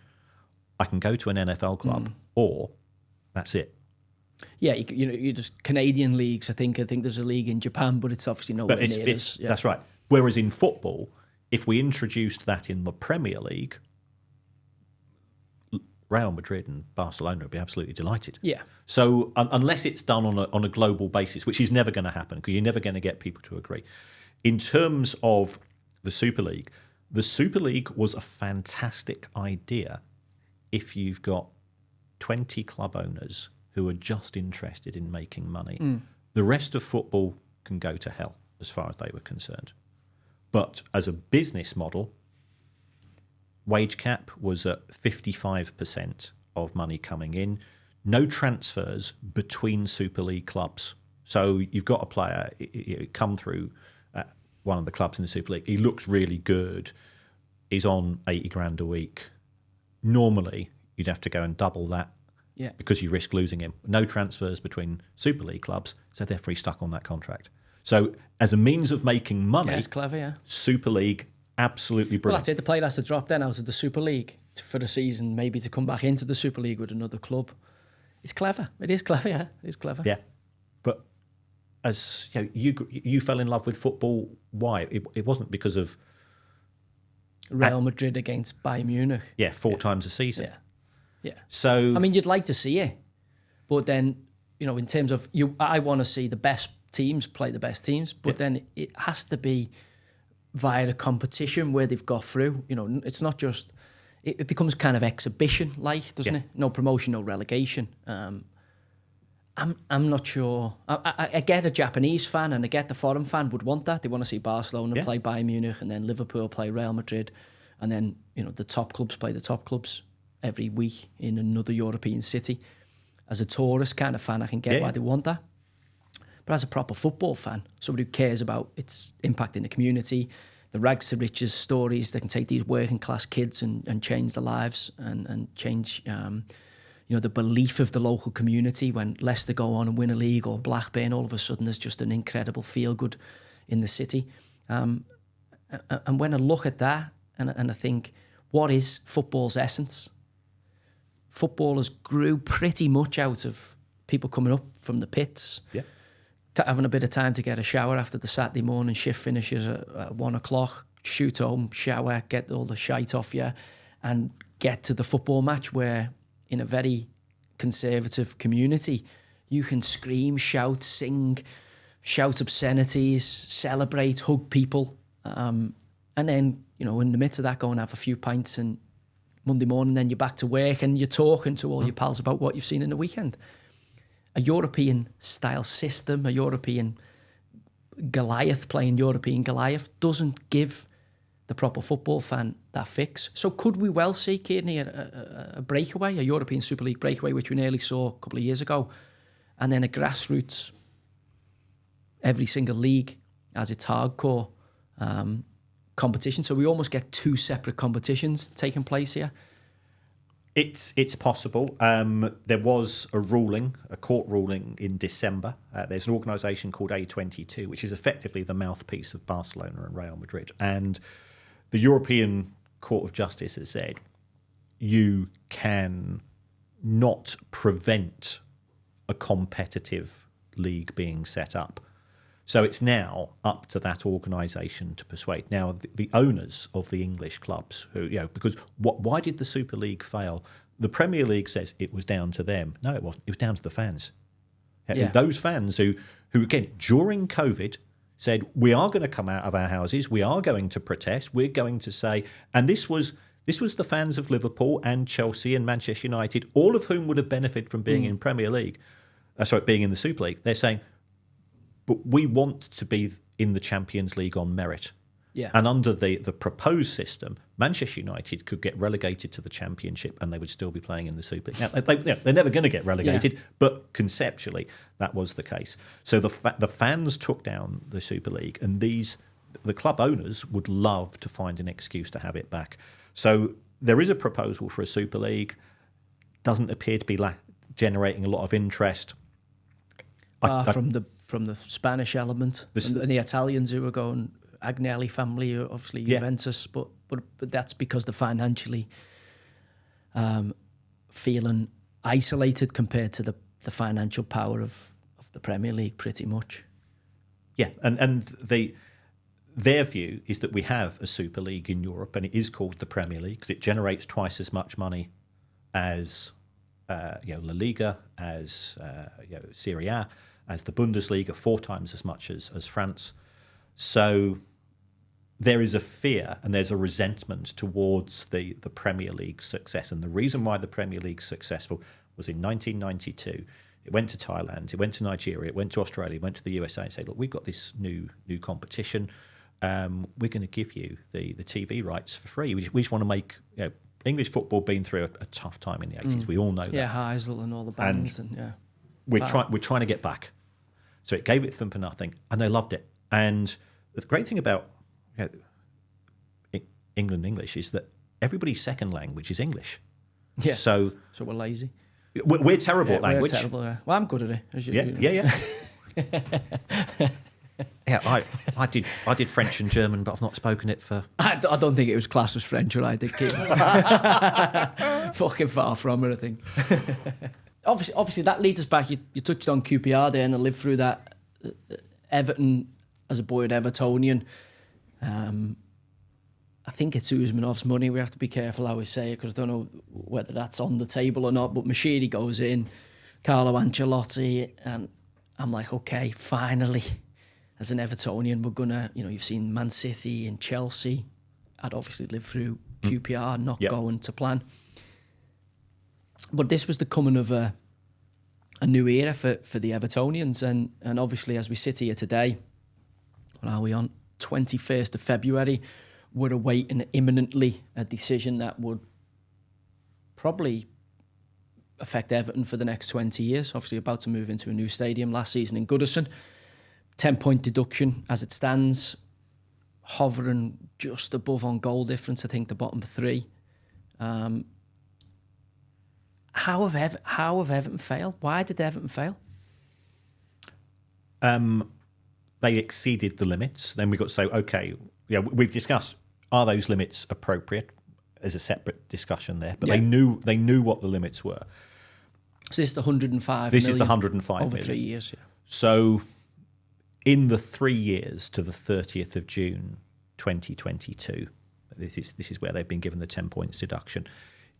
I can go to an NFL club, or that's it. Yeah, you just Canadian leagues. I think there's a league in Japan, but it's obviously nowhere near us. Yeah. That's right. Whereas in football, if we introduced that in the Premier League, Real Madrid and Barcelona would be absolutely delighted. Yeah. So unless it's done on a global basis, which is never going to happen because you're never going to get people to agree. In terms of the Super League was a fantastic idea if you've got 20 club owners who are just interested in making money. The rest of football can go to hell as far as they were concerned. But as a business model, wage cap was at 55% of money coming in. No transfers between Super League clubs. So you've got a player come through one of the clubs in the Super League. He looks really good. He's on 80 grand a week. Normally, you'd have to go and double that because you risk losing him. No transfers between Super League clubs, so therefore he's stuck on that contract. So as a means of making money, it's clever, yeah. Super League, absolutely brilliant. Well, that's it. The player has to drop then out of the Super League for the season, maybe to come back into the Super League with another club. It's clever. It is clever, yeah. It is clever. Yeah. But as you fell in love with football. Why? It wasn't because of Real Madrid against Bayern Munich. Yeah, 4 times a season. Yeah. So I mean, you'd like to see it, but then in terms of I want to see the best teams play the best teams, but then it has to be via a competition where they've got through. It's not just. It becomes kind of exhibition-like, doesn't it? No promotion, no relegation. I'm not sure. I get a Japanese fan and I get the foreign fan would want that. They want to see Barcelona play Bayern Munich and then Liverpool play Real Madrid, and then the top clubs play the top clubs every week in another European city. As a tourist kind of fan, I can get why they want that. But as a proper football fan, somebody who cares about its impact in the community, the rags to riches stories, they can take these working class kids and change their lives and change the belief of the local community. When Leicester go on and win a league, or Blackburn, all of a sudden there's just an incredible feel-good in the city. And when I look at that and I think, what is football's essence? Footballers grew pretty much out of people coming up from the pits, having a bit of time to get a shower after the Saturday morning shift finishes at 1 o'clock, shoot home, shower, get all the shite off you, and get to the football match where, in a very conservative community, you can scream, shout, sing, shout obscenities, celebrate, hug people, and then, in the midst of that, go and have a few pints, and Monday morning, then you're back to work and you're talking to all your pals about what you've seen in the weekend. A European-style system, a European Goliath playing European Goliath, doesn't give the proper football fan that fix. So could we well see, Kieran, a breakaway, a European Super League breakaway, which we nearly saw a couple of years ago, and then a grassroots, every single league as its hardcore competition? So we almost get 2 separate competitions taking place here. It's possible. There was a court ruling in December. There's an organisation called A22, which is effectively the mouthpiece of Barcelona and Real Madrid. And the European Court of Justice has said you can not prevent a competitive league being set up. So it's now up to that organisation to persuade. Now, the owners of the English clubs, because why did the Super League fail? The Premier League says it was down to them. No, it wasn't. It was down to the fans. Those fans who again, during COVID, said, we are going to come out of our houses, we are going to protest, we're going to say, and this was the fans of Liverpool and Chelsea and Manchester United, all of whom would have benefited from being in Premier League, being in the Super League. They're saying, but we want to be in the Champions League on merit. Yeah. And under the proposed system, Manchester United could get relegated to the Championship and they would still be playing in the Super League. Now, they're never going to get relegated, but conceptually that was the case. So the fans took down the Super League, and the club owners would love to find an excuse to have it back. So there is a proposal for a Super League. Doesn't appear to be generating a lot of interest. From the Spanish element and the Italians who are going, Agnelli family, obviously Juventus, but that's because they're financially feeling isolated compared to the financial power of the Premier League, pretty much. Yeah, and their view is that we have a Super League in Europe, and it is called the Premier League because it generates twice as much money as La Liga, as Serie A, as the Bundesliga, 4 times as much as France. So there is a fear and there's a resentment towards the Premier League's success. And the reason why the Premier League's successful was in 1992. It went to Thailand, it went to Nigeria, it went to Australia, it went to the USA and said, look, we've got this new competition. We're going to give you the TV rights for free. We just want to make English football been through a tough time in the 80s. We all know that. Yeah, Heysel and all the bands. We're trying to get back. So it gave it to them for nothing, and they loved it. And the great thing about England English is that everybody's second language is English. Yeah. So we're lazy. We're terrible at language. We're terrible, yeah. Well, I'm good at it. As you, Yeah, I did French and German, but I've not spoken it for... I don't think it was classed as French when I did keep fucking far from it, I think. Obviously, that leads us back. You touched on QPR there and they lived through that Everton, as a boy at Evertonian, I think it's Usmanov's money. We have to be careful how we say it because I don't know whether that's on the table or not. But Mashiri goes in, Carlo Ancelotti, and I'm like, okay, finally, as an Evertonian, we're gonna, you've seen Man City and Chelsea. I'd obviously lived through QPR not going to plan. But this was the coming of a new era for the Evertonians, and obviously as we sit here today, what are we on? 21st of February. We're awaiting imminently a decision that would probably affect Everton for the next 20 years. Obviously about to move into a new stadium last season in Goodison. 10-point deduction as it stands, hovering just above on goal difference, I think the bottom three. How have Everton failed? Why did Everton fail? They exceeded the limits. Then we've got to say, okay, we've discussed, are those limits appropriate? There's a separate discussion there, but they knew what the limits were. So this is the 105 This million is the 105 over million. 3 years, yeah. So in the 3 years to the 30th of June 2022, this is where they've been given the 10 points deduction.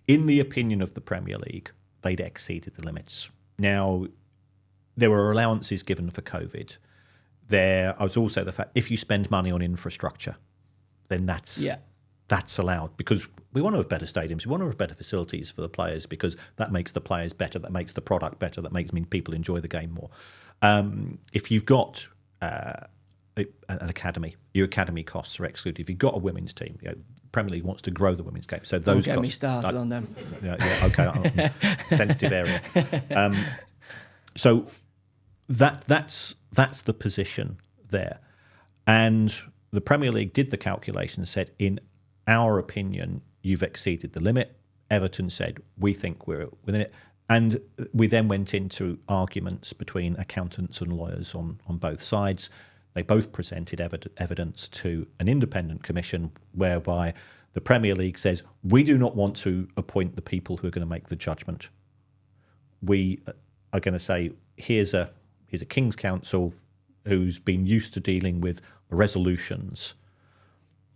In the opinion of the Premier League, they'd exceeded the limits. Now, there were allowances given for COVID. There was also the fact if you spend money on infrastructure, then that's allowed, because we want to have better stadiums, we want to have better facilities for the players, because that makes the players better, that makes the product better, that makes people enjoy the game more. If you've got an academy, your academy costs are excluded. If you've got a women's team, Premier League wants to grow the women's game, so those Don't get costs, me started on them. Okay, sensitive area. So that's the position there, and the Premier League did the calculation and said, in our opinion, you've exceeded the limit. Everton said, we think we're within it. And we then went into arguments between accountants and lawyers on both sides. They both presented evidence to an independent commission whereby the Premier League says, we do not want to appoint the people who are going to make the judgment. We are going to say, here's a King's Counsel who's been used to dealing with resolutions.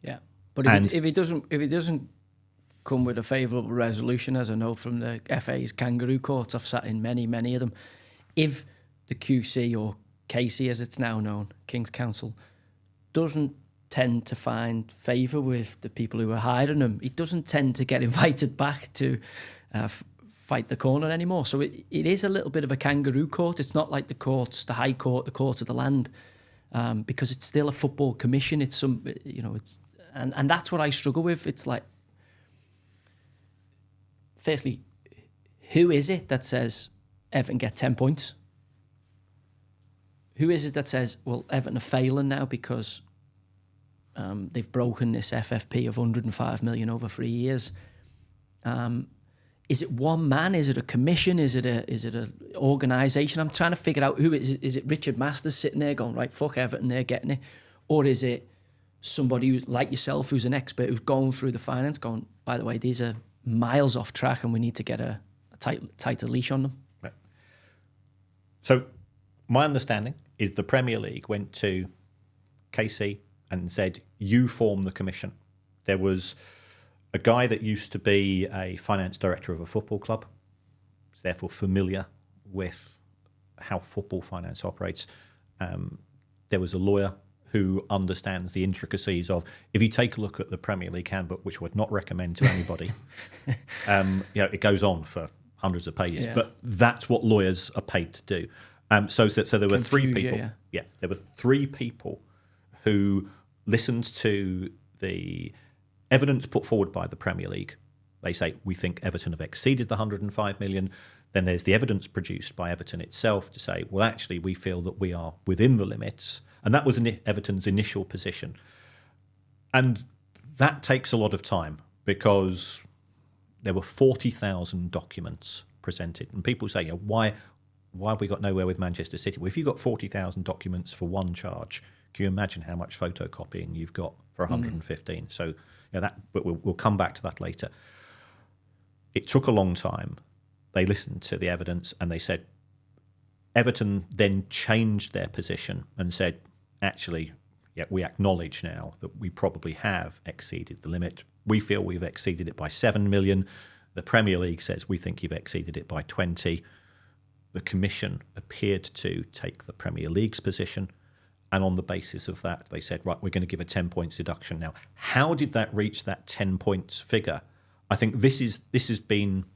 Yeah, but if he doesn't come with a favourable resolution, as I know from the FA's kangaroo courts, I've sat in many of them. If the QC or KC, as it's now known, King's Counsel, doesn't tend to find favour with the people who are hiring him, he doesn't tend to get invited back to fight the corner anymore. So it is a little bit of a kangaroo court. It's not like the courts, the High Court, the Court of the Land, because it's still a football commission. It's and that's what I struggle with. It's like, firstly, who is it that says Everton get 10 points? Who is it that says, well, Everton are failing now because they've broken this FFP of 105 million over 3 years? Is it one man? Is it a commission? Is it an organisation? I'm trying to figure out who is it. Is it Richard Masters sitting there going, right, fuck Everton, they're getting it? Or is it somebody who, like yourself, who's an expert, who's going through the finance, going, by the way, these are miles off track and we need to get a tighter leash on them? Right. So my understanding is the Premier League went to KC and said, you form the commission. There was a guy that used to be a finance director of a football club, is therefore familiar with how football finance operates. There was a lawyer who understands the intricacies of, if you take a look at the Premier League handbook, which I would not recommend to anybody, it goes on for hundreds of pages, but that's what lawyers are paid to do. So there were three people. There were three people who listened to the evidence put forward by the Premier League. They say, we think Everton have exceeded the 105 million. Then there's the evidence produced by Everton itself to say, well, actually, we feel that we are within the limits. And that was Everton's initial position. And that takes a lot of time because there were 40,000 documents presented. And people say, why have we got nowhere with Manchester City? Well, if you've got 40,000 documents for one charge, can you imagine how much photocopying you've got for 115? So but we'll come back to that later. It took a long time. They listened to the evidence and they said, Everton then changed their position and said, actually, yeah, we acknowledge now that we probably have exceeded the limit. We feel we've exceeded it by 7 million. The Premier League says we think you've exceeded it by 20. The Commission appeared to take the Premier League's position, and on the basis of that, they said, right, we're going to give a 10 points deduction now. How did that reach that 10 points figure? I think this has been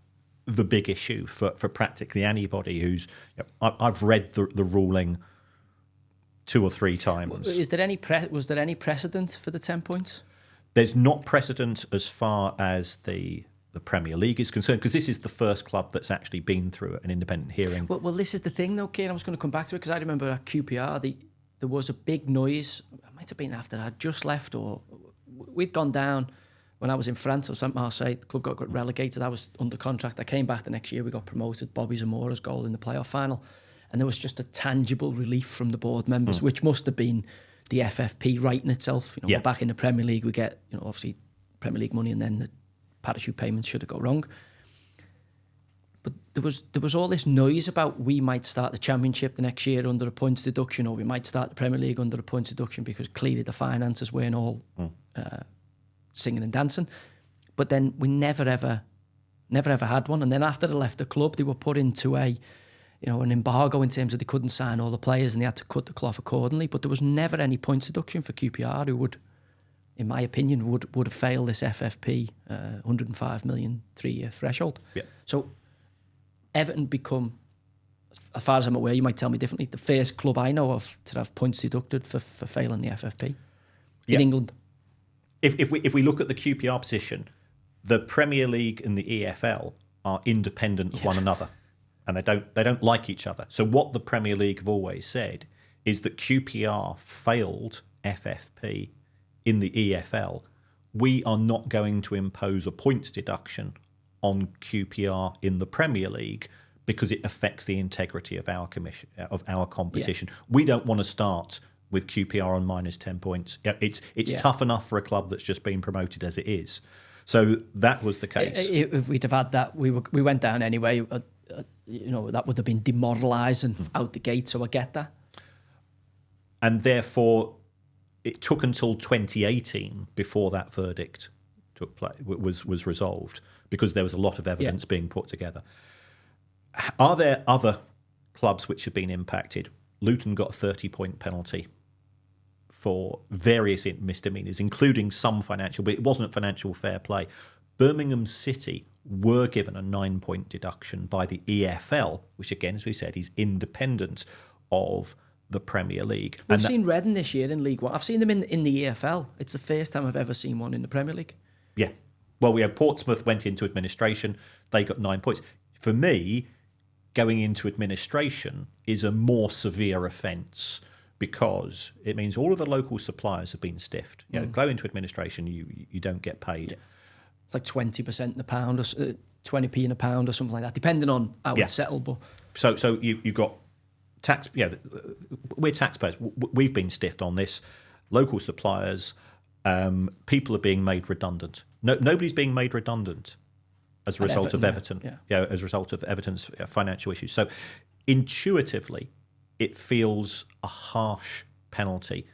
the big issue for practically anybody who's... I've read the ruling 2 or 3 times. Was there any precedent for the 10 points? There's not precedent as far as the Premier League is concerned, because this is the first club that's actually been through an independent hearing. Well, this is the thing, though, Kieran. I was going to come back to it because I remember at QPR, there was a big noise. It might have been after I'd just left, or we'd gone down when I was in France. I was at Marseille. The club got relegated. I was under contract. I came back the next year. We got promoted. Bobby Zamora's goal in the playoff final. And there was just a tangible relief from the board members, which must have been the FFP righting itself. We're back in the Premier League. We get, obviously Premier League money, and then the parachute payments should have gone wrong. But there was all this noise about we might start the Championship the next year under a points deduction, or we might start the Premier League under a points deduction, because clearly the finances weren't all singing and dancing. But then we never ever had one. And then after they left the club, they were put into an embargo in terms of they couldn't sign all the players and they had to cut the cloth accordingly. But there was never any points deduction for QPR, who would, in my opinion, would have failed this FFP 105 million 3-year threshold. Yeah. So Everton become, as far as I'm aware, you might tell me differently, the first club I know of to have points deducted for failing the FFP in England. If we look at the QPR position, the Premier League and the EFL are independent of one another, and they don't like each other. So what the Premier League have always said is that QPR failed FFP in the EFL. We are not going to impose a points deduction on QPR in the Premier League because it affects the integrity of our competition. Yeah. We don't want to start with QPR on minus 10 points. It's tough enough for a club that's just been promoted as it is. So that was the case. If we'd have had that, we went down anyway. That would have been demoralising out the gate. So I get that. And therefore, it took until 2018 before that verdict was resolved, because there was a lot of evidence being put together. Are there other clubs which have been impacted? Luton got a 30-point penalty for various misdemeanours, including some financial, but it wasn't financial fair play. Birmingham City were given a 9-point deduction by the EFL, which again, as we said, is independent of the Premier League. We've seen Reading this year in League One. I've seen them in the EFL. It's the first time I've ever seen one in the Premier League. Yeah. Well, Portsmouth went into administration. They got 9 points. For me, going into administration is a more severe offence, because it means all of the local suppliers have been stiffed. Go into administration, you don't get paid. Yeah. It's like 20% in the pound, or 20p in a pound, or something like that, depending on how it's settled. But so you've got tax. Yeah, we're taxpayers. We've been stiffed on this. Local suppliers, people are being made redundant. Nobody's being made redundant as a result of Everton. As a result of Everton's financial issues. So intuitively, it feels a harsh penalty.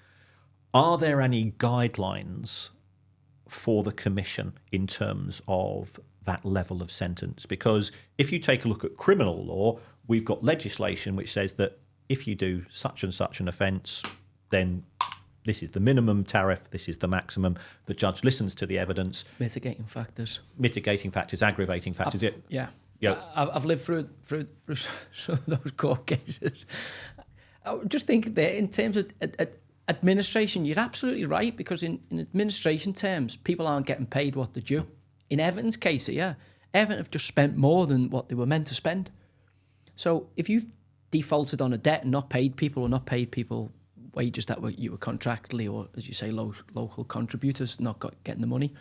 Are there any guidelines for the Commission in terms of that level of sentence? Because if you take a look at criminal law, we've got legislation which says that if you do such and such an offence, then this is the minimum tariff, this is the maximum. The judge listens to the evidence. Mitigating factors, aggravating factors. I've lived through some of those court cases. I just think that in terms of administration, you're absolutely right, because in administration terms, people aren't getting paid what they're due. In Everton's case, Everton have just spent more than what they were meant to spend. So if you've defaulted on a debt and not paid people, or not paid people wages that you were contractually, or as you say, local contributors not getting the money,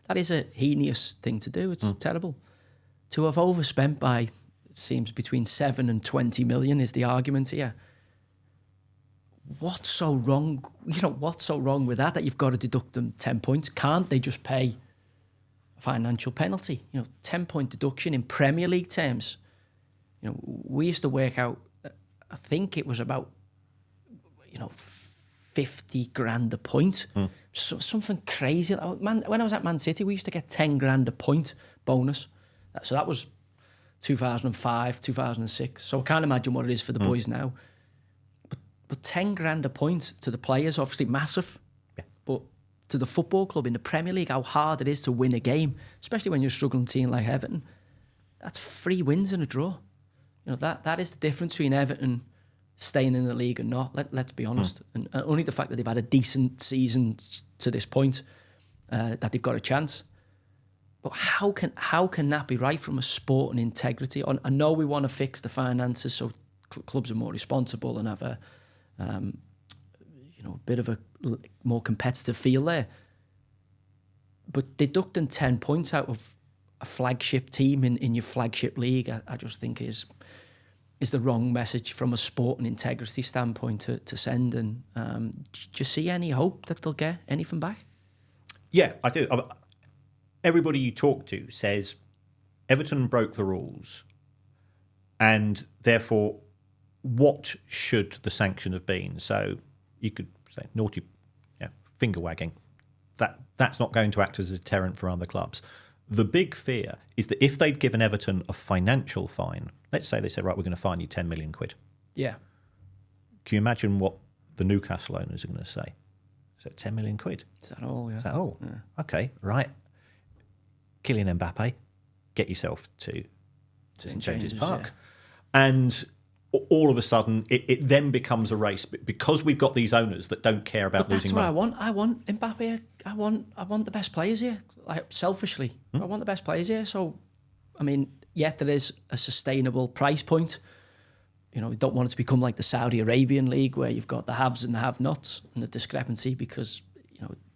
that is a heinous thing to do. It's terrible. To have overspent by, it seems, between 7 and 20 million is the argument here. What's so wrong? What's so wrong with that you've got to deduct them 10 points? Can't they just pay a financial penalty? 10-point deduction in Premier League terms. You know, we used to work out, I think it was about, 50 grand a point. So, something crazy. When I was at Man City, we used to get 10 grand a point bonus. So that was 2005, 2006. So I can't imagine what it is for the boys now. But 10 grand a point to the players, obviously massive. Yeah. But to the football club in the Premier League, how hard it is to win a game, especially when you're a struggling team like Everton, that's 3 wins and a draw. You know, that is the difference between Everton staying in the league and not. Let's be honest. And only the fact that they've had a decent season to this point, that they've got a chance. But how can that be right from a sport and integrity? I know we want to fix the finances so clubs are more responsible and have a bit of a more competitive feel there. But deducting 10 points out of a flagship team in your flagship league, I just think is the wrong message from a sport and integrity standpoint to send. And do you see any hope that they'll get anything back? Yeah, I do. Everybody you talk to says Everton broke the rules, and therefore, what should the sanction have been? So you could say naughty, finger wagging. That's not going to act as a deterrent for other clubs. The big fear is that if they'd given Everton a financial fine, let's say they said, right, we're going to fine you 10 million quid. Yeah. Can you imagine what the Newcastle owners are going to say? So 10 million quid. Is that all? Yeah. Is that all? Yeah. Okay, right. Kylian Mbappe, get yourself to St James's Park. Yeah. And all of a sudden, it then becomes a race because we've got these owners that don't care about losing money. That's what I want. I want Mbappe. I want the best players here. Selfishly, I want the best players here. So, I mean, yet there is a sustainable price point. You know, we don't want it to become like the Saudi Arabian league where you've got the haves and the have-nots and the discrepancy because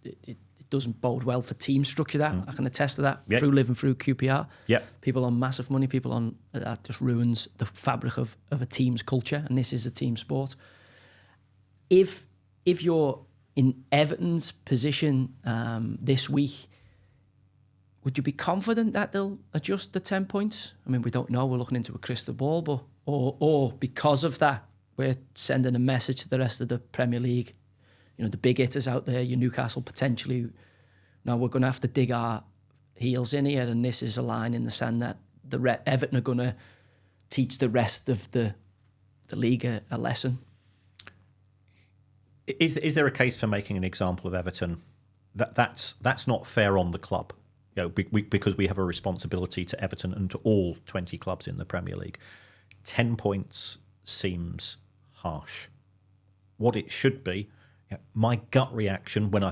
it doesn't bode well for team structure. That I can attest to that through living through QPR. Yeah, people on massive money, people on that just ruins the fabric of a team's culture, and this is a team sport. If you're in Everton's position this week, would you be confident that they'll adjust the 10 points? I mean, we don't know. We're looking into a crystal ball, but or because of that, we're sending a message to the rest of the Premier League. You know, the big hitters out there, your Newcastle potentially. Now we're going to have to dig our heels in here, and this is a line in the sand that Everton are going to teach the rest of the league a lesson. Is there a case for making an example of Everton? That's not fair on the club, because we have a responsibility to Everton and to all 20 clubs in the Premier League. 10 points seems harsh. What it should be. My gut reaction when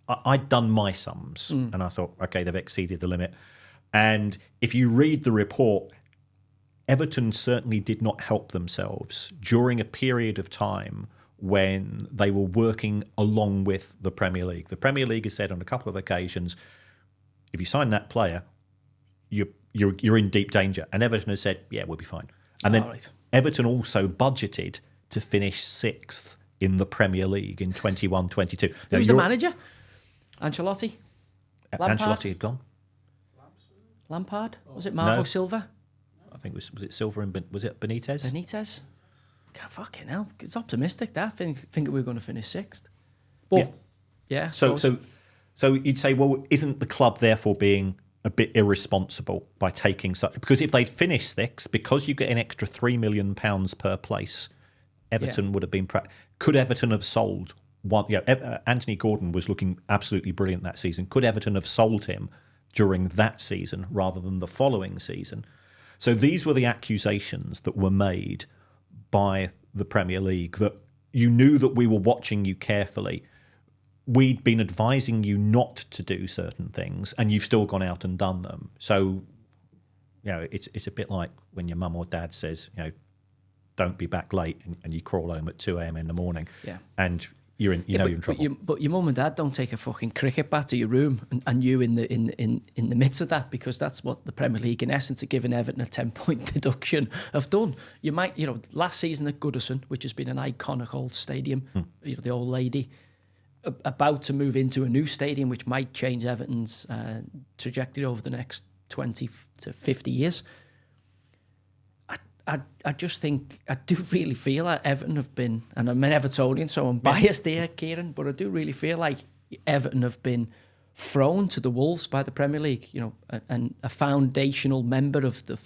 I'd done my sums and I thought, okay, they've exceeded the limit. And if you read the report, Everton certainly did not help themselves during a period of time when they were working along with the Premier League. The Premier League has said on a couple of occasions, if you sign that player, you're in deep danger. And Everton has said, yeah, we'll be fine. And then Everton also budgeted to finish 6th in the Premier League in 21-22. Who's the manager? Ancelotti? Ancelotti had gone. Lampard? Was it Marco Silva? I think was it Silva and was it Benitez? Benitez? God, fucking hell. It's optimistic that. I think we were going to finish 6th. But, yeah. So you'd say, well, isn't the club therefore being a bit irresponsible by taking such... Because if they'd finished 6th, because you get an extra £3 million per place... Everton would have been... Could Everton have sold one? Anthony Gordon was looking absolutely brilliant that season. Could Everton have sold him during that season rather than the following season? So these were the accusations that were made by the Premier League, that you knew that we were watching you carefully. We'd been advising you not to do certain things, and you've still gone out and done them. So, it's a bit like when your mum or dad says, don't be back late, and you crawl home at 2 a.m. in the morning. Yeah. And you're in trouble. But your mum and dad don't take a fucking cricket bat to your room and you in the midst of that, because that's what the Premier League, in essence, are giving Everton a 10-point deduction have done. You might, last season at Goodison, which has been an iconic old stadium, the old lady, about to move into a new stadium, which might change Everton's trajectory over the next 20 to 50 years. I just think, I do really feel like Everton have been, and I'm an Evertonian, so I'm biased here, Kieran, but I do really feel like Everton have been thrown to the wolves by the Premier League, and a foundational member of the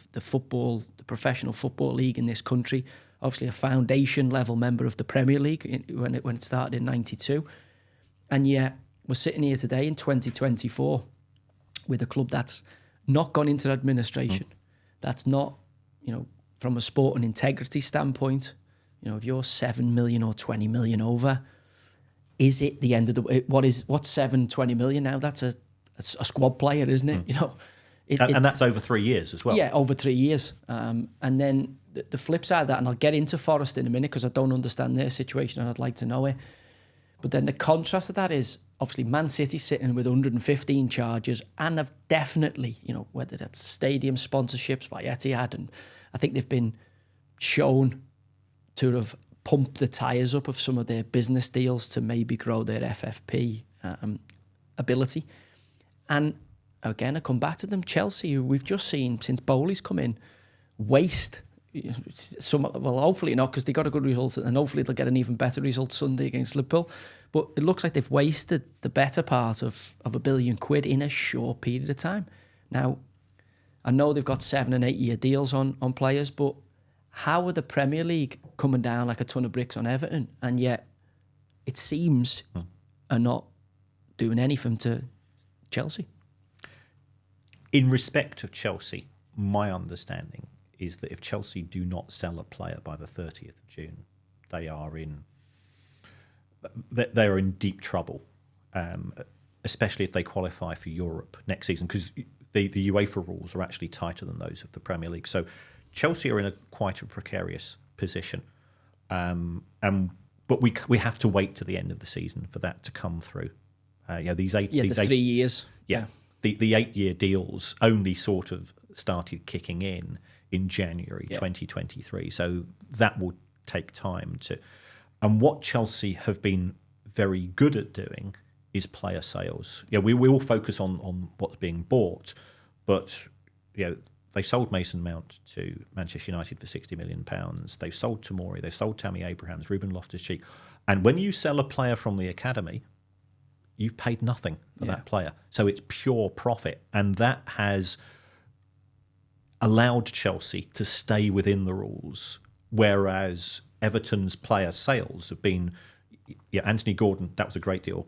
professional football league in this country, obviously a foundation level member of the Premier League when it started in '92, and yet we're sitting here today in 2024 with a club that's not gone into administration, that's not, from a sport and integrity standpoint, if you're 7 million or 20 million over, is it the end of the... What's 20 million now? That's a squad player, isn't it? And that's over 3 years as well. Yeah, over 3 years. And then the flip side of that, and I'll get into Forest in a minute because I don't understand their situation and I'd like to know it. But then the contrast of that is obviously Man City sitting with 115 charges and have definitely, whether that's stadium sponsorships by Etihad, and I think they've been shown to have pumped the tyres up of some of their business deals to maybe grow their FFP ability. And again, I come back to them, Chelsea, who we've just seen since Bowley's come in, waste hopefully not, because they got a good result, and hopefully they'll get an even better result Sunday against Liverpool. But it looks like they've wasted the better part of £1 billion in a short period of time. Now, I know they've got 7 and 8 year deals on players, but how are the Premier League coming down like a ton of bricks on Everton, and yet it seems are not doing anything to Chelsea? In respect of Chelsea, my understanding is that if Chelsea do not sell a player by the 30th of June, they are in deep trouble, especially if they qualify for Europe next season, because the UEFA rules are actually tighter than those of the Premier League. So Chelsea are in quite a precarious position, but we have to wait to the end of the season for that to come through. These 3 years. Yeah, the 8 year deals only sort of started kicking in January 2023. So that will take time to. And what Chelsea have been very good at doing is player sales. We all focus on what's being bought, but they sold Mason Mount to Manchester United for £60 million. They've sold Tomori, they've sold Tammy Abrahams, Ruben Loftus-Cheek. And when you sell a player from the academy, you've paid nothing for that player. So it's pure profit. And that has allowed Chelsea to stay within the rules, whereas Everton's player sales have been... Anthony Gordon, that was a great deal.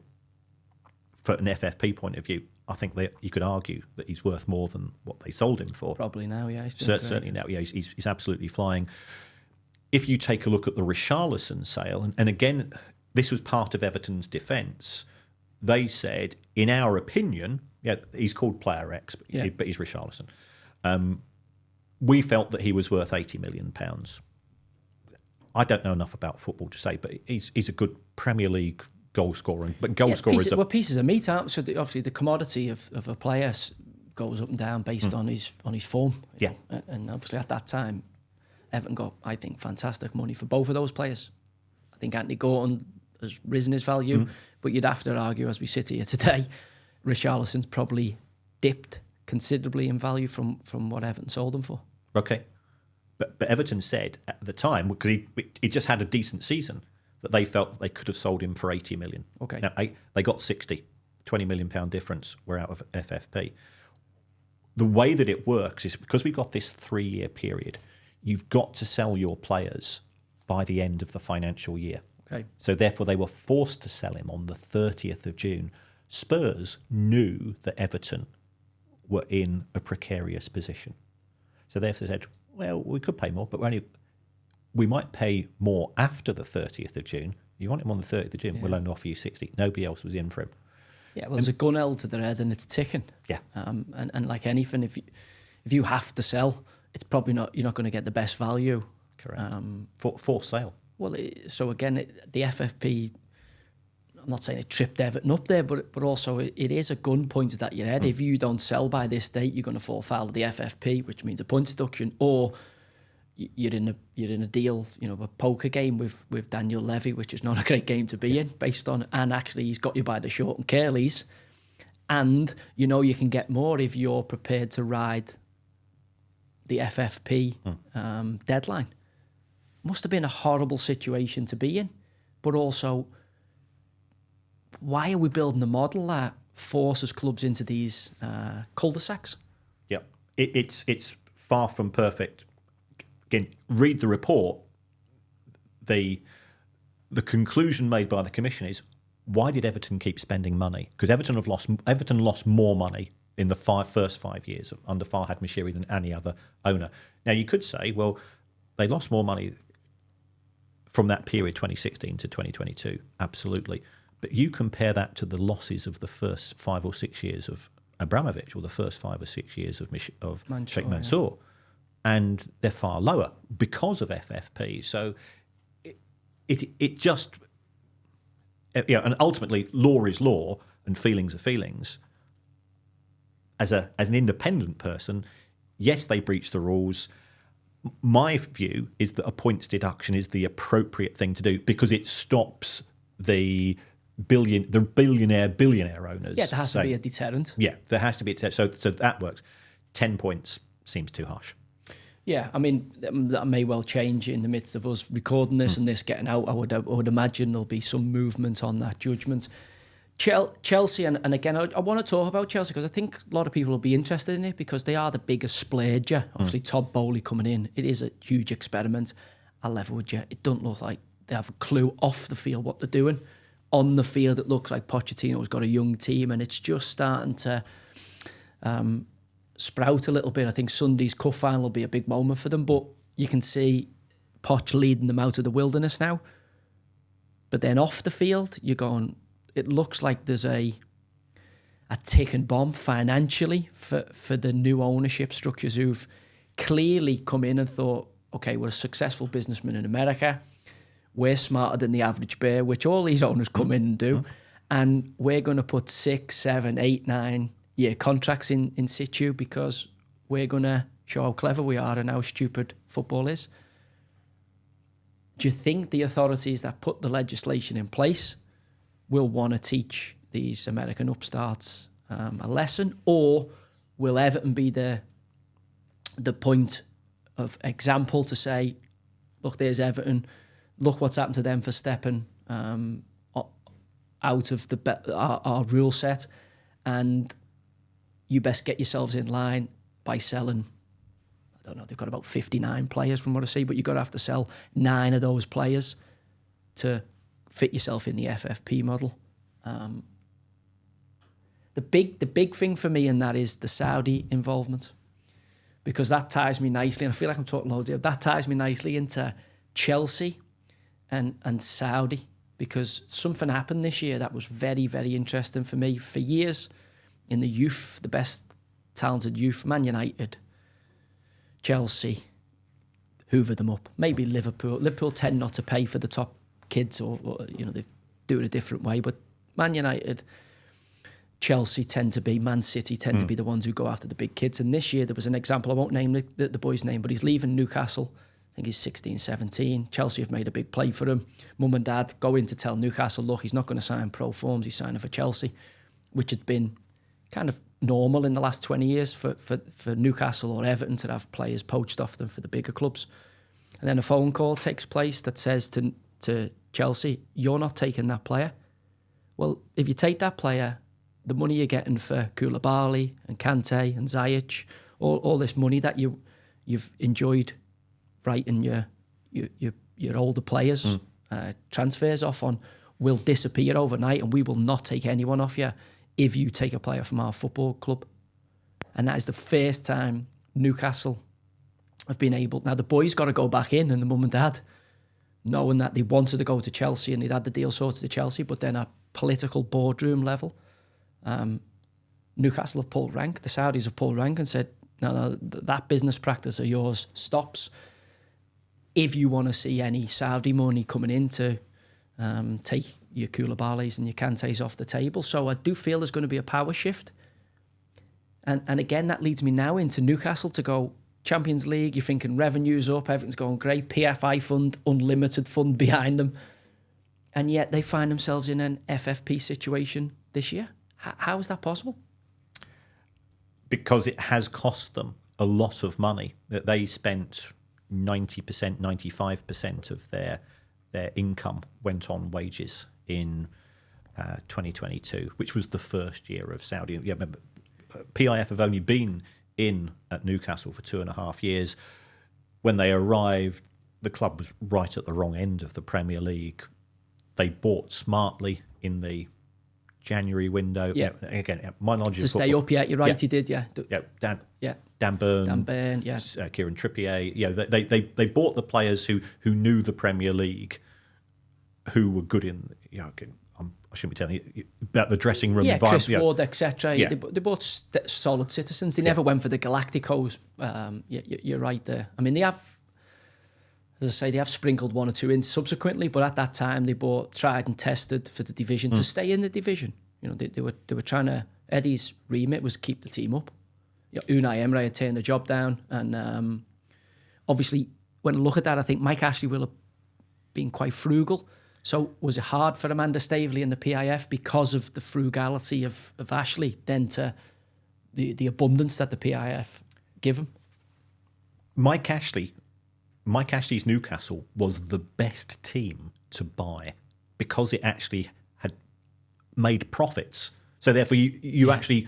For an FFP point of view, I think that you could argue that he's worth more than what they sold him for. Probably now, yeah. Certainly now, he's absolutely flying. If you take a look at the Richarlison sale, and again, this was part of Everton's defence, they said, in our opinion, he's called Player X, but he's Richarlison. We felt that he was worth £80 million. I don't know enough about football to say, but he's a good Premier League goal scorer. But goal scorers are pieces of meat, aren't so obviously the commodity of a player goes up and down based on his form. Yeah, and obviously at that time, Everton got, I think, fantastic money for both of those players. I think Anthony Gordon has risen his value, but you'd have to argue, as we sit here today, Richarlison's probably dipped considerably in value from what Everton sold him for. Okay. But Everton said at the time, because he just had a decent season, that they felt that they could have sold him for £80 million. Okay. Now, they got 60, £20 million difference. We're out of FFP. The way that it works is because we've got this 3 year period, you've got to sell your players by the end of the financial year. Okay. So therefore they were forced to sell him on the 30th of June. Spurs knew that Everton were in a precarious position. So therefore they said, well, we could pay more, but we might pay more after the 30th of June. You want him on the 30th of June, we'll only offer you 60. Nobody else was in for him. Yeah, well, there's a gun held to their head and it's ticking. Yeah. And like anything, if you have to sell, it's probably you're not going to get the best value. Correct. For sale. Well, so again, the FFP, I'm not saying it tripped Everton up there, but also it is a gun pointed at your head. If you don't sell by this date, you're going to fall foul of the FFP, which means a point deduction, or you're in a deal, a poker game with Daniel Levy, which is not a great game to be in, based on, and actually he's got you by the short and curlies, and you can get more if you're prepared to ride the FFP deadline. Must have been a horrible situation to be in, but also, why are we building a model that forces clubs into these cul-de-sacs? Yeah, it's far from perfect. Again, read the report. The conclusion made by the commission is, why did Everton keep spending money? Because Everton lost more money in the first 5 years under Farhad Moshiri than any other owner. Now, you could say, well, they lost more money from that period, 2016 to 2022, absolutely. But you compare that to the losses of the first 5 or 6 years of Abramovich, or the first 5 or 6 years of Sheikh Mansour, and they're far lower because of FFP. So it just, and ultimately, law is law and feelings are feelings. As an independent person, yes, they breach the rules. My view is that a points deduction is the appropriate thing to do because it stops the billionaire owners. Yeah, there has to be a deterrent. Yeah, there has to be a deterrent. So that works. 10 points seems too harsh. Yeah, I mean, that may well change in the midst of us recording this and this getting out. I would imagine there'll be some movement on that judgment. Chelsea, and again, I want to talk about Chelsea because I think a lot of people will be interested in it because they are the biggest splurger. Obviously, Todd Bowley coming in, it is a huge experiment. I'll level with you. It doesn't look like they have a clue off the field what they're doing. On the field, it looks like Pochettino's got a young team and it's just starting to sprout a little bit. I think Sunday's cup final will be a big moment for them, but you can see Poch leading them out of the wilderness now. But then off the field, you're going, it looks like there's a ticking bomb financially for the new ownership structures who've clearly come in and thought, okay, we're a successful businessman in America. We're smarter than the average bear, which all these owners come in and do. And we're going to put 6, 7, 8, 9-year contracts in situ because we're going to show how clever we are and how stupid football is. Do you think the authorities that put the legislation in place will want to teach these American upstarts a lesson, or will Everton be the point of example to say, look, there's Everton, look what's happened to them for stepping out of our rule set, and you best get yourselves in line by selling, I don't know, they've got about 59 players from what I see, but you've got to have to sell 9 of those players to fit yourself in the FFP model. The big thing for me in that is the Saudi involvement, because that ties me nicely, and I feel like I'm talking loads here, that ties me nicely into Chelsea and Saudi, because something happened this year that was very, very interesting for me. For years in the youth, the best talented youth, Man United, Chelsea, hoover them up. Maybe Liverpool. Liverpool tend not to pay for the top kids, or they do it a different way. But Man United, Chelsea tend to be, Man City tend to be the ones who go after the big kids. And this year there was an example, I won't name the boy's name, but he's leaving Newcastle. I think he's 16, 17. Chelsea have made a big play for him. Mum and dad go in to tell Newcastle, look, he's not going to sign pro forms, he's signing for Chelsea, which had been kind of normal in the last 20 years for Newcastle or Everton to have players poached off them for the bigger clubs. And then a phone call takes place that says to Chelsea, you're not taking that player. Well, if you take that player, the money you're getting for Koulibaly and Kante and Ziyech, all this money that you've enjoyed writing your older players transfers off on will disappear overnight, and we will not take anyone off you if you take a player from our football club. And that is the first time Newcastle have been able. Now the boys got to go back in, and the mum and dad, knowing that they wanted to go to Chelsea and they'd had the deal sorted to Chelsea, but then at political boardroom level, Newcastle have pulled rank. The Saudis have pulled rank and said, no, that business practice of yours stops. If you want to see any Saudi money coming in to take your Koulibalys and your Kantes off the table. So I do feel there's going to be a power shift. And again, that leads me now into Newcastle to go Champions League. You're thinking revenue's up, everything's going great, PFI fund, unlimited fund behind them. And yet they find themselves in an FFP situation this year. How is that possible? Because it has cost them a lot of money. That they spent 90%, 95% of their income went on wages in 2022, which was the first year of Saudi. Yeah, remember, PIF have only been in at Newcastle for 2.5 years. When they arrived, the club was right at the wrong end of the Premier League. They bought smartly in the January window. Yeah. Again, my knowledge to of stay football, up, yeah, you're right, yeah. he did, yeah. Dan Burn, yeah. Kieran Trippier. Yeah, they bought the players who knew the Premier League, who were good in. I shouldn't be telling you about the dressing room. Yeah, environment. Chris Ward, etc. Yeah. They bought solid citizens. They never went for the Galacticos. You're right there. I mean, they have, as I say, they have sprinkled one or two in subsequently, but at that time they bought tried and tested for the division to stay in the division. They were trying to. Eddie's remit was keep the team up. Unai Emery had turned the job down, and obviously when I look at that, I think Mike Ashley will have been quite frugal. So was it hard for Amanda Staveley and the PIF because of the frugality of Ashley then to the abundance that the PIF give him? Mike Ashley's Newcastle was the best team to buy because it actually had made profits. So therefore you actually,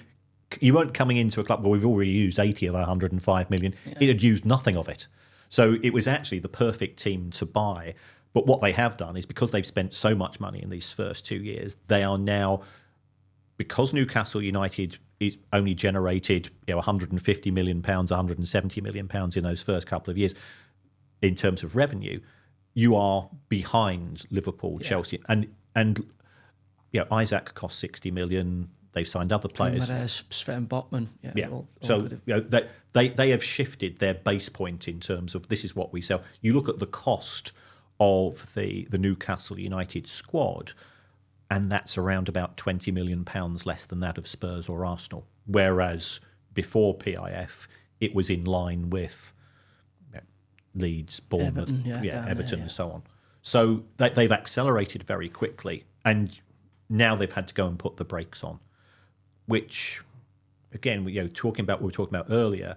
you weren't coming into a club where we've already used 80 of our 105 million. Yeah. It had used nothing of it. So it was actually the perfect team to buy. But what they have done is because they've spent so much money in these first 2 years, they are now, because Newcastle United is only generated 150 million pounds, 170 million pounds in those first couple of years in terms of revenue, you are behind Liverpool, Chelsea, and Isaac cost 60 million. They've signed other players. Sven Botman. All so they have shifted their base point in terms of this is what we sell. You look at the cost of the Newcastle United squad, and that's around about £20 million less than that of Spurs or Arsenal. Whereas before PIF, it was in line with Leeds, Bournemouth, Everton, and so on. So they've accelerated very quickly, and now they've had to go and put the brakes on, which, again, talking about what we were talking about earlier,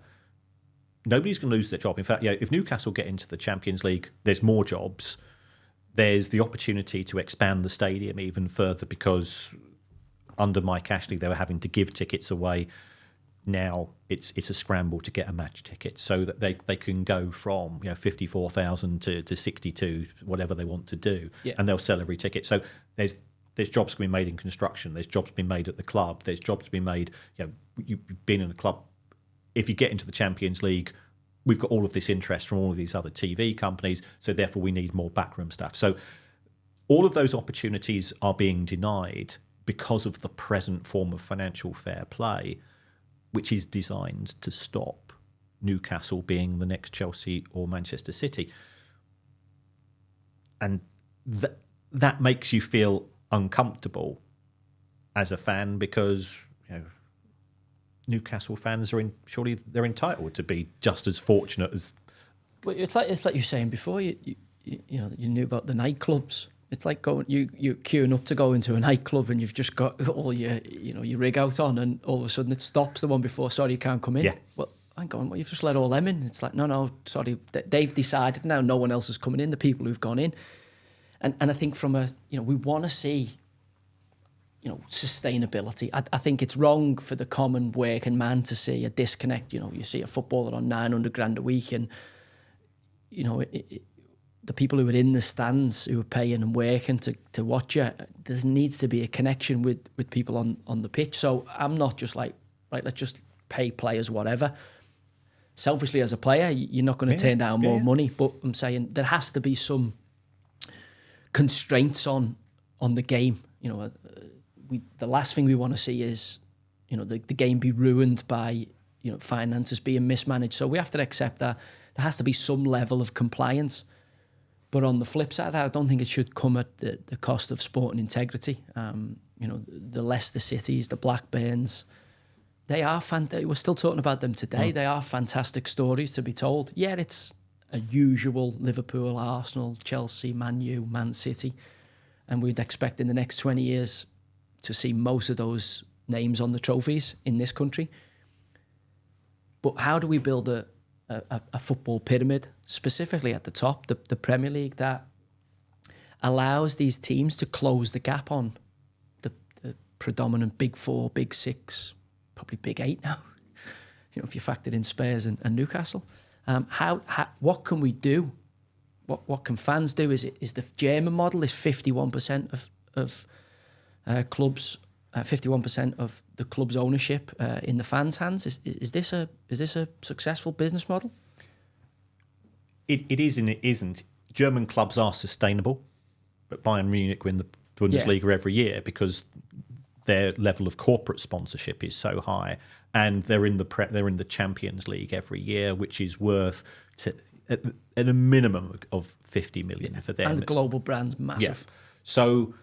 nobody's going to lose their job. In fact, if Newcastle get into the Champions League, there's more jobs. There's the opportunity to expand the stadium even further because under Mike Ashley, they were having to give tickets away. Now it's a scramble to get a match ticket so that they can go from 54,000 to 62, whatever they want to do, and they'll sell every ticket. So there's jobs being made in construction. There's jobs being made at the club. There's jobs being made. You've been in a club. If you get into the Champions League, we've got all of this interest from all of these other TV companies, so therefore we need more backroom staff. So all of those opportunities are being denied because of the present form of financial fair play, which is designed to stop Newcastle being the next Chelsea or Manchester City. And that makes you feel uncomfortable as a fan because Newcastle fans surely they're entitled to be just as fortunate as. Well, it's like you were saying before. You knew about the nightclubs. It's like you're queuing up to go into a nightclub and you've just got all your rig out on, and all of a sudden it stops the one before. Sorry, you can't come in. Yeah. Well, hang on, you've just let all them in. It's like no, sorry, they've decided now. No one else is coming in. The people who've gone in, and I think from we want to see. Sustainability. I think it's wrong for the common working man to see a disconnect. You see a footballer on 900 grand a week, and the people who are in the stands who are paying and working to watch you. There needs to be a connection with people on the pitch. So I'm not just like, right, let's just pay players whatever. Selfishly, as a player, you're not going to turn down more money, but I'm saying there has to be some constraints on the game. The last thing we want to see is, the game be ruined by, finances being mismanaged. So we have to accept that there has to be some level of compliance. But on the flip side of that, I don't think it should come at the cost of sport and integrity. The Leicester Cities, the Blackburns, they are we're still talking about them today. They are fantastic stories to be told. Yeah, it's a usual Liverpool, Arsenal, Chelsea, Man U, Man City. And we'd expect in the next 20 years to see most of those names on the trophies in this country. But how do we build a football pyramid, specifically at the top, the Premier League, that allows these teams to close the gap on the predominant big four, big six, probably big eight now, if you factored in Spurs and Newcastle. What can we do? What can fans do? Is the German model is 51% of clubs, 51% of the club's ownership in the fans' hands? Is this a successful business model? It is and it isn't. German clubs are sustainable, but Bayern Munich win the Bundesliga every year because their level of corporate sponsorship is so high, and they're in the Champions League every year, which is worth at a minimum of 50 million for them. And the global brand's massive. Yeah. So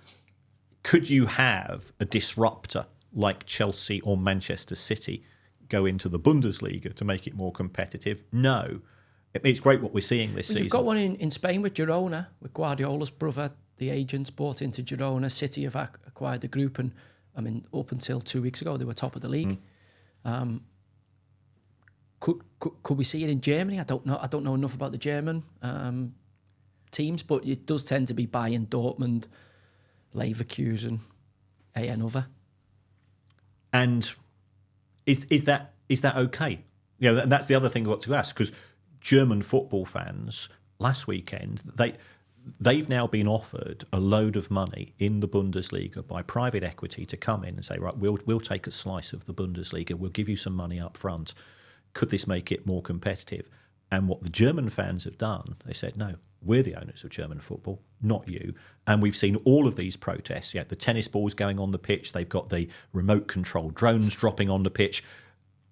could you have a disruptor like Chelsea or Manchester City go into the Bundesliga to make it more competitive? No. It's great what we're seeing this season. You've got one in Spain with Girona, with Guardiola's brother. The agents bought into Girona. City have acquired the group, and up until 2 weeks ago, they were top of the league. Could we see it in Germany? I don't know enough about the German teams, but it does tend to be Bayern, Dortmund, Leverkusen, another. And is that okay? That's the other thing I've got to ask, because German football fans last weekend, they've now been offered a load of money in the Bundesliga by private equity to come in and say, right, we'll take a slice of the Bundesliga, we'll give you some money up front. Could this make it more competitive? And what the German fans have done, they said, no, we're the owners of German football, not you. And we've seen all of these protests. The tennis balls going on the pitch, they've got the remote control drones dropping on the pitch.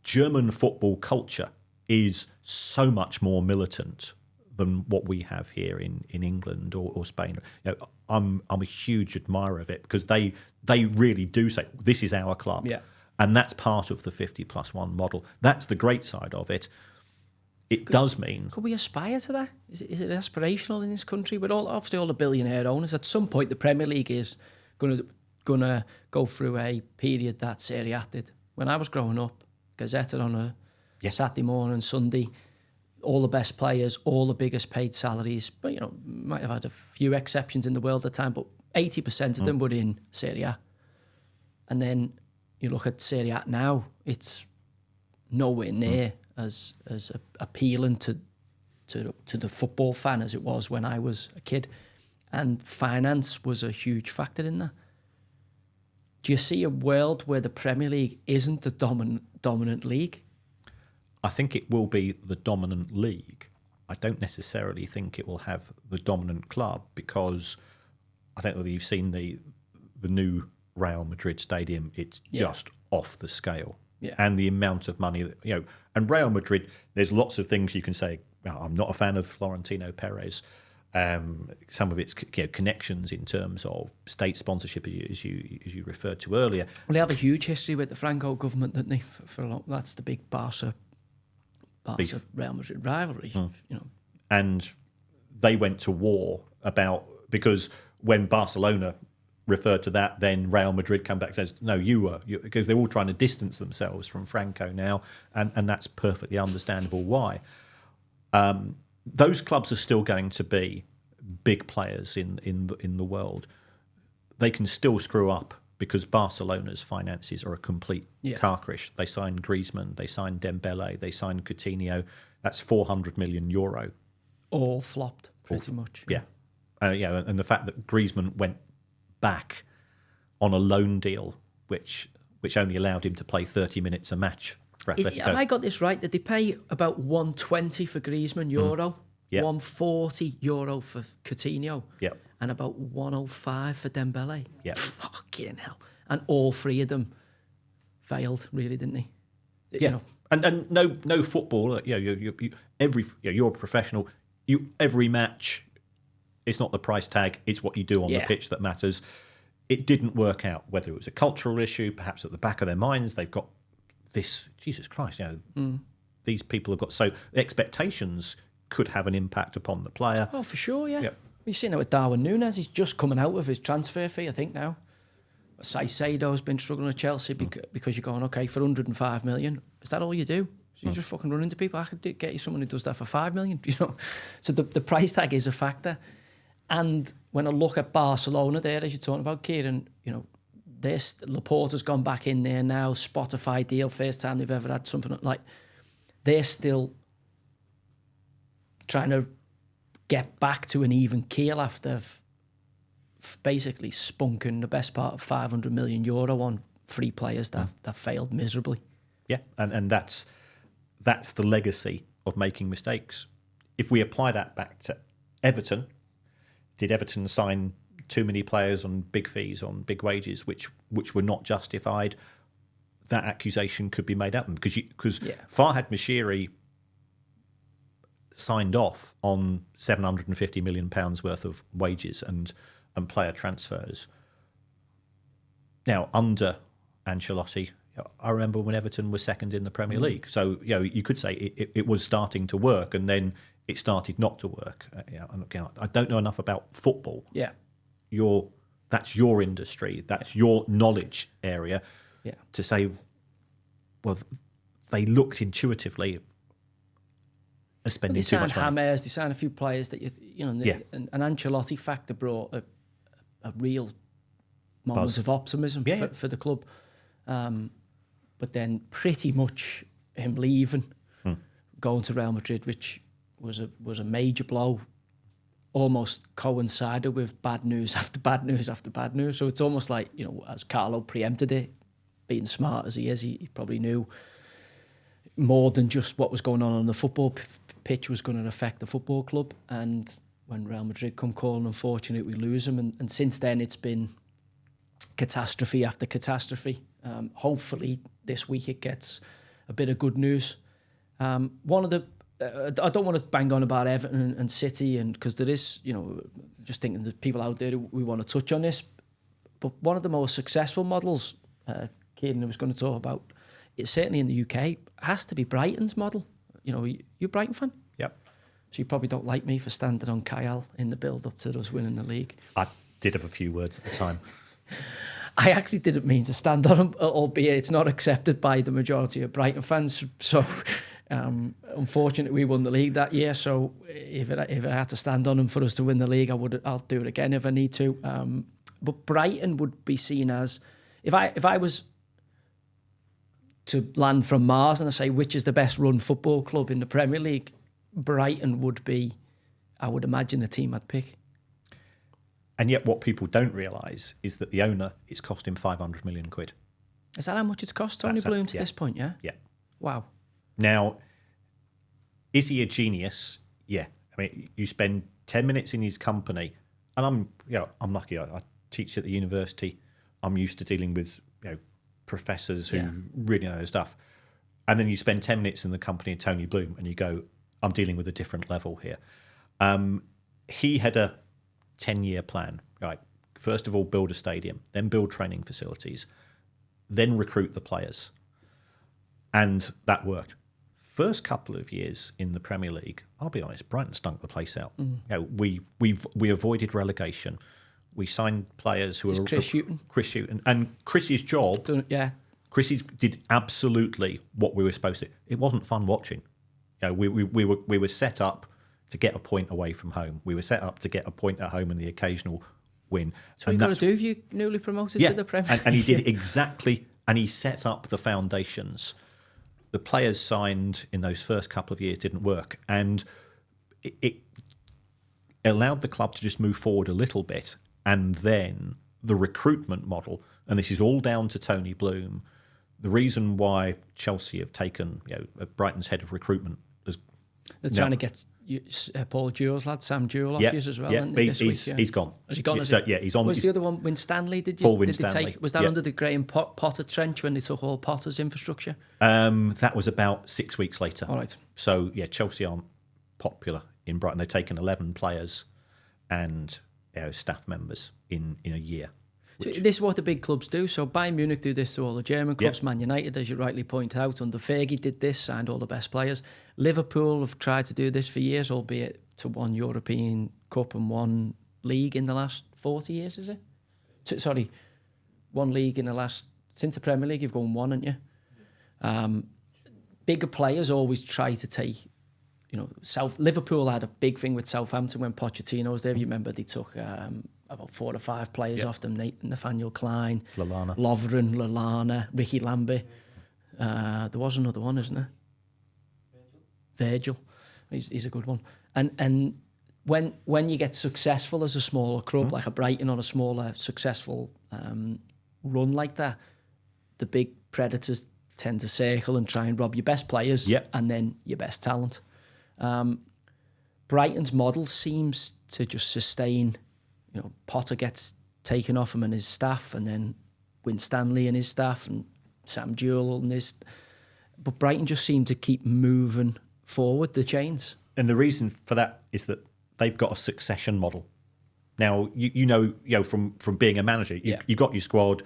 German football culture is so much more militant than what we have here in England or Spain. I'm a huge admirer of it, because they really do say, this is our club. Yeah. And that's part of the 50+1 model. That's the great side of it. It does mean... Could we aspire to that? Is it aspirational in this country? With obviously all the billionaire owners, at some point the Premier League is going to go through a period that Serie A did. When I was growing up, Gazzetta on a Saturday morning, Sunday, all the best players, all the biggest paid salaries. But, might have had a few exceptions in the world at the time, but 80% of them were in Serie A. And then you look at Serie A now, it's nowhere near as appealing to the football fan as it was when I was a kid. And finance was a huge factor in that. Do you see a world where the Premier League isn't the dominant league? I think it will be the dominant league. I don't necessarily think it will have the dominant club, because I don't know whether you've seen the new Real Madrid stadium. It's just off the scale. Yeah. And the amount of money that, and Real Madrid, there's lots of things you can say. I'm not a fan of Florentino Perez. Some of its connections in terms of state sponsorship, as you referred to earlier. Well, they have a huge history with the Franco government, don't they? For a long, that's the big Barca Real Madrid rivalry. And they went to war because when Barcelona referred to that, then Real Madrid come back and says, no, you were, because they're all trying to distance themselves from Franco now, and that's perfectly understandable why. Those clubs are still going to be big players in the world. They can still screw up, because Barcelona's finances are a complete car crash. They signed Griezmann, they signed Dembele, they signed Coutinho. That's 400 million euro. All flopped, pretty much. Yeah. And the fact that Griezmann went back on a loan deal, which only allowed him to play 30 minutes a match for Atletico. Have I got this right? Did they pay about 120 for Griezmann euro? Yep. 140 euro for Coutinho? Yep. And about 105 for Dembele? Yep. Fucking hell. And all three of them failed, really, didn't they? Yeah. And no footballer, you're a professional. Every match, it's not the price tag, it's what you do on the pitch that matters. It didn't work out, whether it was a cultural issue, perhaps at the back of their minds, they've got this, Jesus Christ, these people have got, so expectations could have an impact upon the player. Oh, for sure, yeah. Yep. You've seen it with Darwin Núñez, he's just coming out of his transfer fee, I think, now. Saicedo's been struggling at Chelsea because you're going, okay, for 105 million, is that all you do? So you just fucking run into people. I could get you someone who does that for 5 million, you know. So the price tag is a factor. And when I look at Barcelona there, as you're talking about, Kieran, you know, Laporta's gone back in there now, Spotify deal, first time they've ever had something like, they're still trying to get back to an even keel after basically spunking the best part of €500 million on 3 players that failed miserably. Yeah, and that's the legacy of making mistakes. If we apply that back to Everton, did Everton sign too many players on big fees, on big wages, which were not justified? That accusation could be made at them because Farhad Moshiri signed off on £750 million worth of wages and player transfers. Now, under Ancelotti, I remember when Everton was second in the Premier League. So, you know, you could say it was starting to work, and then it started not to work. I don't know enough about football. Yeah, that's your industry. That's your knowledge area. Yeah. To say, well, they looked intuitively as spending too much money. They signed a few players that an Ancelotti factor brought a real moment of optimism for the club. But then pretty much him leaving, going to Real Madrid, which was a major blow, almost coincided with bad news after bad news after bad news. So it's almost like, you know, as Carlo preempted it, being smart as he is, he probably knew more than just what was going on the football pitch was going to affect the football club. And when Real Madrid come calling, unfortunately, we lose him. And since then, it's been catastrophe after catastrophe. Hopefully, this week it gets a bit of good news. One of the I don't want to bang on about Everton and City, and because there is, you know, just thinking that people out there we want to touch on this. But one of the most successful models, Kieran was going to talk about, it's certainly in the UK, has to be Brighton's model. You know, you a Brighton fan? Yep. So you probably don't like me for standing on Kyle in the build-up to us winning the league. I did have a few words at the time. I actually didn't mean to stand on him, albeit it's not accepted by the majority of Brighton fans. So, unfortunately, we won the league that year. So, if I had to stand on him for us to win the league, I'll do it again if I need to. But Brighton would be seen as, if I was to land from Mars and I say which is the best run football club in the Premier League, Brighton would be, I would imagine, the team I'd pick. And yet what people don't realise is that the owner is costing £500 million. Is that how much it's cost Tony Bloom to this point, yeah? Yeah. Wow. Now, is he a genius? Yeah. I mean, you spend 10 minutes in his company, and I'm lucky. I teach at the university. I'm used to dealing with, you know, professors who really know their stuff. And then you spend 10 minutes in the company of Tony Bloom and you go, I'm dealing with a different level here. He had a 10-year plan, right? First of all, build a stadium, then build training facilities, then recruit the players. And that worked. First couple of years in the Premier League, I'll be honest, Brighton stunk the place out. You know, we avoided relegation. We signed players who were Chris Hughton, and Chris's job. Chris did absolutely what we were supposed to. It wasn't fun watching. You know, we were set up to get a point away from home. We were set up to get a point at home and the occasional win. So what you got to do if you newly promoted to the Premier League. And he did exactly, and he set up the foundations. The players signed in those first couple of years didn't work, and it allowed the club to just move forward a little bit. And then the recruitment model, and this is all down to Tony Bloom. The reason why Chelsea have taken, you know, Brighton's head of recruitment. They're trying to get Paul Jewell's lad, Sam Jewell, off you as well. Yeah, he's gone. Has he gone? He's on. Was the other one Winstanley? Was that under the Graham Potter trench when they took all Potter's infrastructure? That was about 6 weeks later. All right. So, yeah, Chelsea aren't popular in Brighton. They've taken 11 players and staff members in a year. So this is what the big clubs do. So Bayern Munich do this to all the German clubs. Man United, as you rightly point out, under Fergie did this, signed all the best players. Liverpool have tried to do this for years, albeit to one European Cup and one league in the last 40 years, is it? One league in the last... Since the Premier League, you've gone one, haven't you? bigger players always try to take, Liverpool had a big thing with Southampton when Pochettino was there. You remember they took about 4 or 5 players off them, Nathaniel Klein, Lallana. Lovren, Lallana, Ricky Lambert. There was another one, isn't there? Virgil. He's a good one. And when you get successful as a smaller club, like a Brighton or a smaller successful run like that, the big predators tend to circle and try and rob your best players and then your best talent. Brighton's model seems to just sustain. Potter gets taken off him and his staff, and then Winstanley and his staff, and Sam Jewell and his. But Brighton just seem to keep moving forward the chains. And the reason for that is that they've got a succession model. Now, from being a manager, you've got your squad.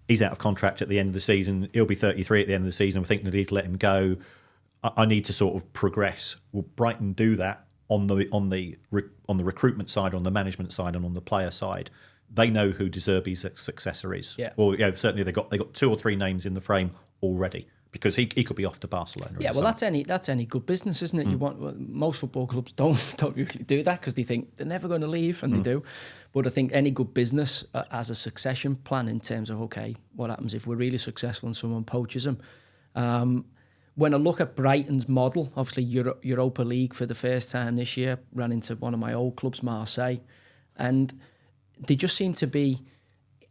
He's out of contract at the end of the season. He'll be 33 at the end of the season. We're thinking I need to let him go. I need to sort of progress. Will Brighton do that on the recruitment side, on the management side, and on the player side? They know who De Zerbi's successor is. Yeah. Or certainly they got 2 or 3 names in the frame already, because he could be off to Barcelona. Yeah, well, that's any good business, isn't it? Most football clubs don't usually do that because they think they're never going to leave, and they do. But I think any good business has a succession plan in terms of, okay, what happens if we're really successful and someone poaches them? When I look at Brighton's model, obviously Europa League for the first time this year, ran into one of my old clubs, Marseille, and they just seem to be,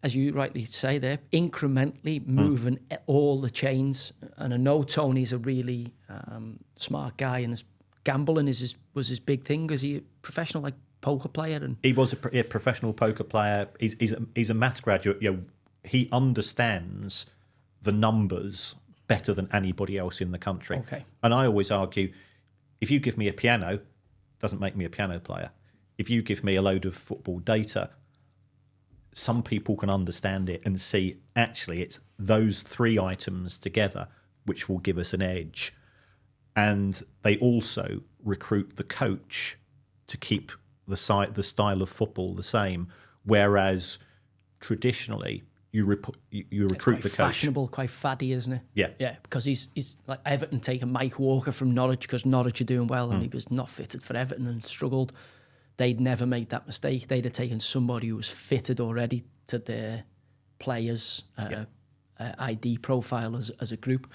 as you rightly say there, incrementally moving all the chains. And I know Tony's a really smart guy, and his gambling was his big thing. Was he a professional poker player? And he was a professional poker player. He's a maths graduate. He understands the numbers better than anybody else in the country. Okay. And I always argue, if you give me a piano, doesn't make me a piano player. If you give me a load of football data, some people can understand it and see actually it's those 3 items together which will give us an edge. And they also recruit the coach to keep the style of football the same, whereas traditionally you recruit the coach. Fashionable, quite faddy, isn't it? Yeah. Because he's like Everton taking Mike Walker from Norwich because Norwich are doing well, and he was not fitted for Everton and struggled. They'd never made that mistake. They'd have taken somebody who was fitted already to their players' ID profile as a group.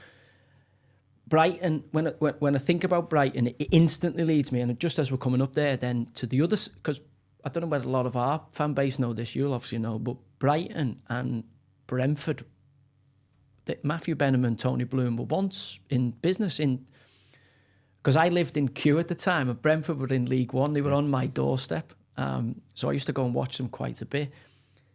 Brighton, when I think about Brighton, it instantly leads me, and just as we're coming up there, then to the others, because I don't know whether a lot of our fan base know this, you'll obviously know, but Brighton and Brentford, Matthew Benham and Tony Bloom were once in business because I lived in Kew at the time, and Brentford were in League One. They were on my doorstep, so I used to go and watch them quite a bit.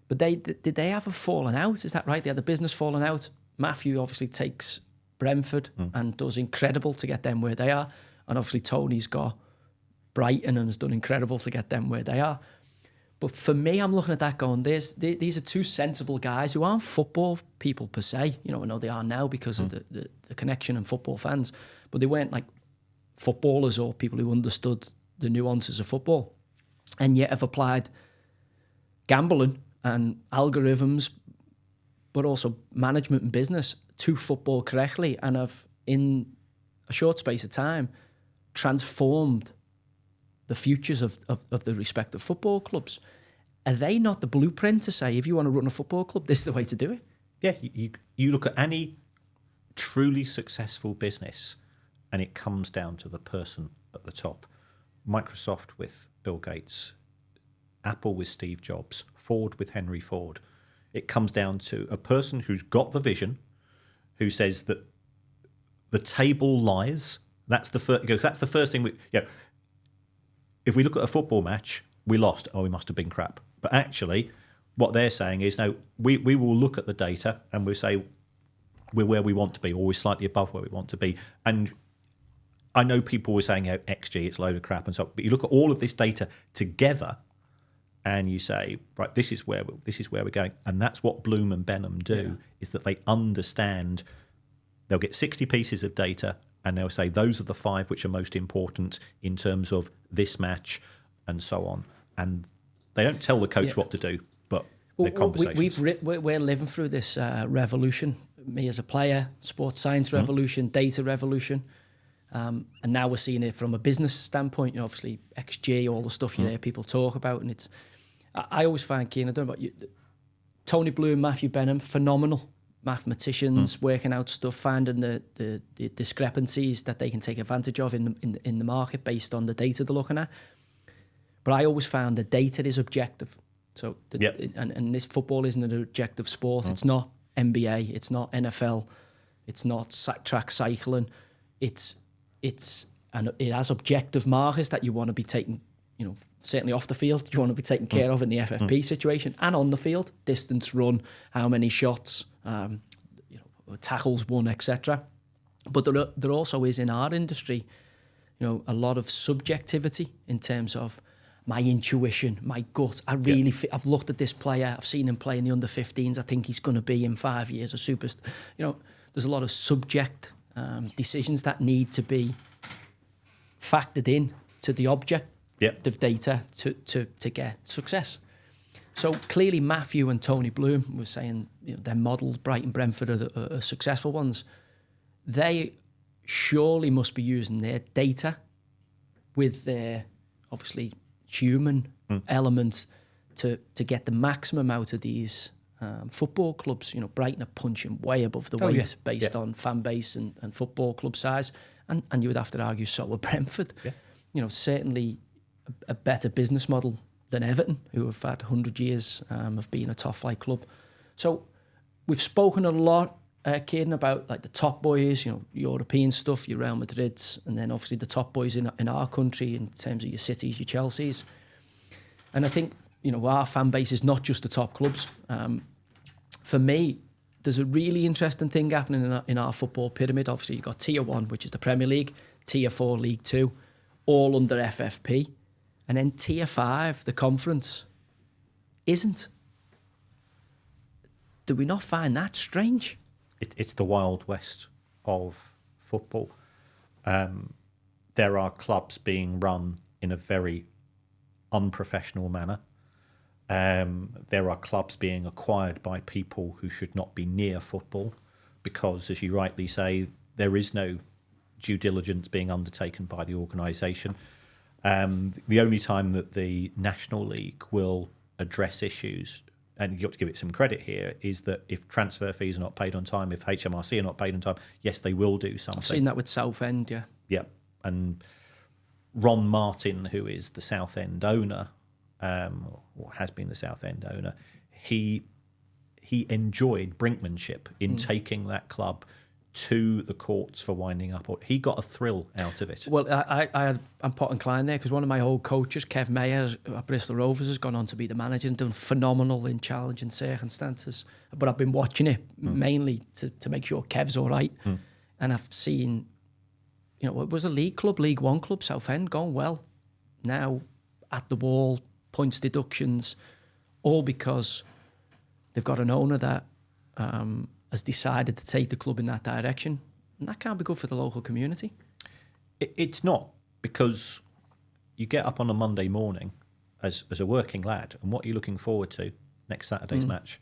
But did they have a falling out? Is that right? They had a business falling out. Matthew obviously takes Brentford and does incredible to get them where they are, and obviously Tony's got Brighton and has done incredible to get them where they are. But for me, I'm looking at that going, these are 2 sensible guys who aren't football people per se. I know they are now because of the connection and football fans, but they weren't like footballers or people who understood the nuances of football, and yet have applied gambling and algorithms, but also management and business to football correctly, and have, in a short space of time, transformed the futures of the respective football clubs. Are they not the blueprint to say, if you want to run a football club, this is the way to do it? Yeah, you look at any truly successful business, and it comes down to the person at the top. Microsoft with Bill Gates, Apple with Steve Jobs, Ford with Henry Ford. It comes down to a person who's got the vision, who says that the table lies. That's the first thing. If we look at a football match, we lost. Oh, we must have been crap. But actually, what they're saying is, no, we will look at the data and we'll say we're where we want to be, or we're slightly above where we want to be. And I know people were saying, XG, it's a load of crap and so on. But you look at all of this data together and you say, right, this is where we're going. And that's what Bloom and Benham do, is that they understand. They'll get 60 pieces of data and they'll say, those are the 5 which are most important in terms of this match and so on. And they don't tell the coach what to do, but they're conversations. We're living through this revolution me as a player, sports science revolution, data revolution. And now we're seeing it from a business standpoint, obviously XG, all the stuff you hear people talk about. And it's, I always find, Kieran, I don't know about you, Tony Bloom, Matthew Benham, phenomenal mathematicians, working out stuff, finding the discrepancies that they can take advantage of in the market based on the data they're looking at. But I always found the data is objective. So, and this football isn't an objective sport. It's not NBA. It's not NFL. It's not track cycling. And it has objective markers that you want to be taking, certainly off the field, you want to be taken care of in the FFP situation, and on the field, distance run, how many shots, tackles won, etc. But there also is in our industry, a lot of subjectivity in terms of my intuition, my gut. I've looked at this player. I've seen him play in the under-15s. I think he's going to be in 5 years a superstar. There's a lot of subject decisions that need to be factored in to the objective data to get success. So clearly, Matthew and Tony Bloom were saying their models, Brighton, Brentford, are successful ones. They surely must be using their data with their obviously human element to get the maximum out of these football clubs. Brighton are punching way above the weight based on fan base and football club size, and you would have to argue so are Brentford. Certainly a better business model than Everton, who have had 100 years of being a top flight club. So we've spoken a lot, Kieran, about like the top boys, European stuff, your Real Madrids, and then obviously the top boys in our country in terms of your Cities, your Chelseas. And I think, our fan base is not just the top clubs. For me, there's a really interesting thing happening in our football pyramid. Obviously, you've got Tier 1, which is the Premier League, Tier 4, League 2, all under FFP. And then Tier 5, the Conference, isn't. Do we not find that strange? It's the Wild West of football. There are clubs being run in a very unprofessional manner. There are clubs being acquired by people who should not be near football because, as you rightly say, there is no due diligence being undertaken by the organisation. The only time that the National League will address issues, and you've got to give it some credit here, is that if transfer fees are not paid on time, if HMRC are not paid on time, yes, they will do something. I've seen that with Southend, yeah. Yeah, and Ron Martin, who is the Southend owner, or has been the Southend owner, he enjoyed brinkmanship in taking that club to the courts for winding up. He got a thrill out of it. Well, I'm Pot Klein there because one of my old coaches, Kev Mayer at Bristol Rovers, has gone on to be the manager and done phenomenal in challenging circumstances. But I've been watching it mainly to make sure Kev's all right. And I've seen, it was a League One club, Southend, going well. Now at the wall, points deductions, all because they've got an owner that has decided to take the club in that direction. And that can't be good for the local community. It's not, because you get up on a Monday morning as a working lad, and what you're looking forward to next Saturday's match.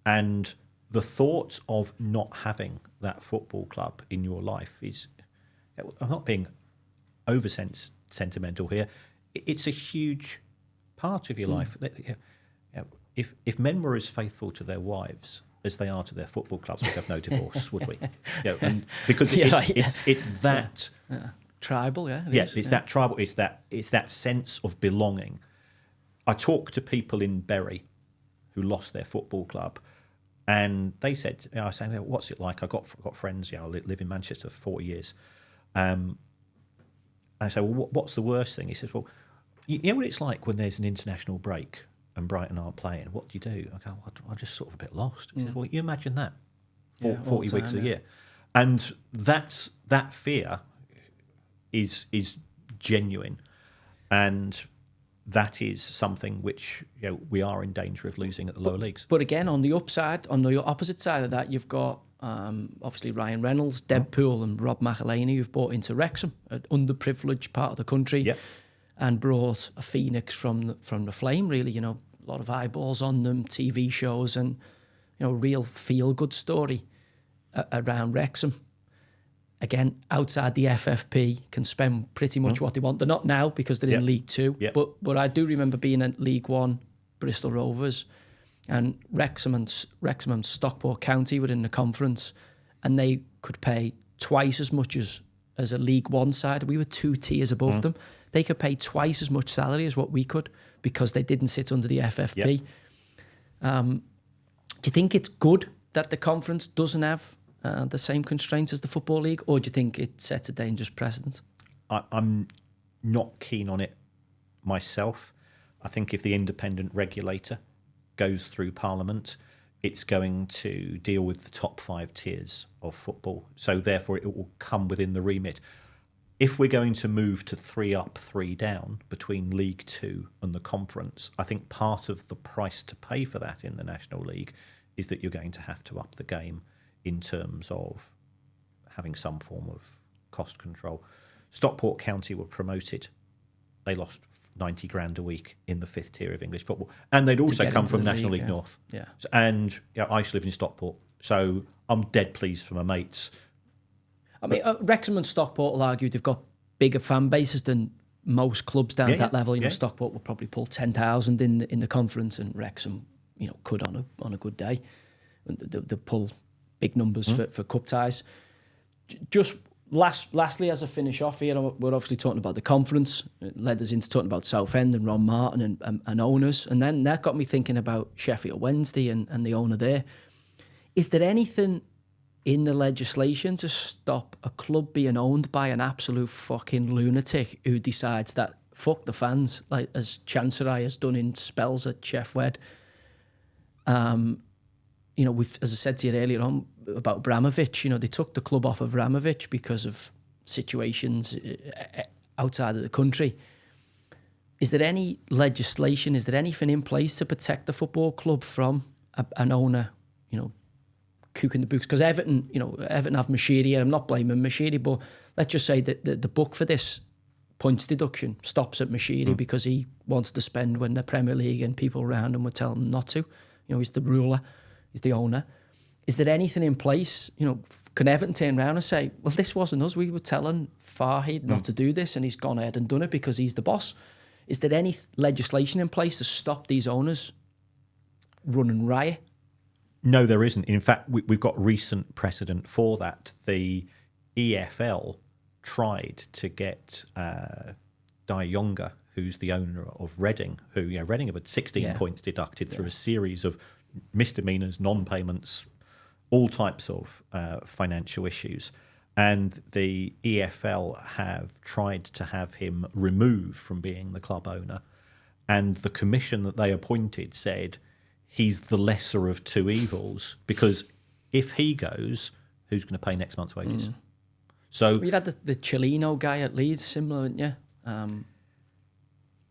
And the thought of not having that football club in your life is, I'm not being over sentimental here, it's a huge part of your life. If men were as faithful to their wives as they are to their football clubs, we'd have no divorce, would we? And because it's that tribal, it's that tribal. It's that sense of belonging. I talk to people in Bury who lost their football club, and they said, I was saying, "What's it like?" I got friends. I live in Manchester for 40 years. And I said, "Well, what's the worst thing?" He says, "Well, you know what it's like when there's an international break and Brighton aren't playing. What do you do?" I go, "I'm just sort of a bit lost." He says, "Well, you imagine that, 40 weeks a year." And that fear is opinion, and that is something which we are in danger of losing at the lower leagues. But again, on the upside, on the opposite side of that, you've got obviously Ryan Reynolds, Deadpool, and Rob McElhaney, who've bought into Wrexham, an underprivileged part of the country, and brought a phoenix from the flame. Really, a lot of eyeballs on them, TV shows, and real feel good story. around Wrexham. Again, outside the FFP, can spend pretty much what they want. They're not now because they're in League Two, but I do remember being at League One, Bristol Rovers, and Wrexham and Stockport County were in the conference, and they could pay twice as much as a League One side. We were 2 tiers above them. They could pay twice as much salary as what we could because they didn't sit under the FFP. Do you think it's good that the conference doesn't have the same constraints as the Football League, or do you think it sets a dangerous precedent? I'm not keen on it myself. I think if the independent regulator goes through Parliament, it's going to deal with the top 5 tiers of football. So therefore it will come within the remit. If we're going to move to 3 up, 3 down between League Two and the conference, I think part of the price to pay for that in the National League is that you're going to have to up the game in terms of having some form of cost control. Stockport County were promoted. They lost 90 grand a week in the 5th tier of English football. And they'd also come from National League North. Yeah. And I used to live in Stockport, so I'm dead pleased for my mates. I mean, Wrexham and Stockport will argue they've got bigger fan bases than most clubs down at that level. You know, Stockport will probably pull 10,000 in the conference, and Wrexham, could on a good day. They pull big numbers for cup ties. Just lastly, as I finish off here, we're obviously talking about the conference. It led us into talking about Southend and Ron Martin and owners. And then that got me thinking about Sheffield Wednesday and the owner there. Is there anything in the legislation to stop a club being owned by an absolute fucking lunatic who decides that fuck the fans, like as Chancery has done in spells at Sheff Wed? We've, as I said to you earlier on about Abramovich, they took the club off of Abramovich because of situations outside of the country. Is there any legislation, is there anything in place to protect the football club from an owner, cooking the books? Because Everton have Mashiri. I'm not blaming Mashiri, but let's just say that the book for this points deduction stops at Mashiri because he wants to spend when the Premier League and people around him were telling him not to. He's the ruler, he's the owner. Is there anything in place? Can Everton turn around and say, well, this wasn't us. We were telling Farhid not to do this, and he's gone ahead and done it because he's the boss. Is there any legislation in place to stop these owners running riot? No, there isn't. In fact, we've got recent precedent for that. The EFL tried to get Di Younger, who's the owner of Reading, who Reading have had 16 points deducted through a series of misdemeanors, non-payments, all types of financial issues. And the EFL have tried to have him removed from being the club owner. And the commission that they appointed said he's the lesser of two evils, because if he goes, who's going to pay next month's wages? So you had the Chileno guy at Leeds, similar, didn't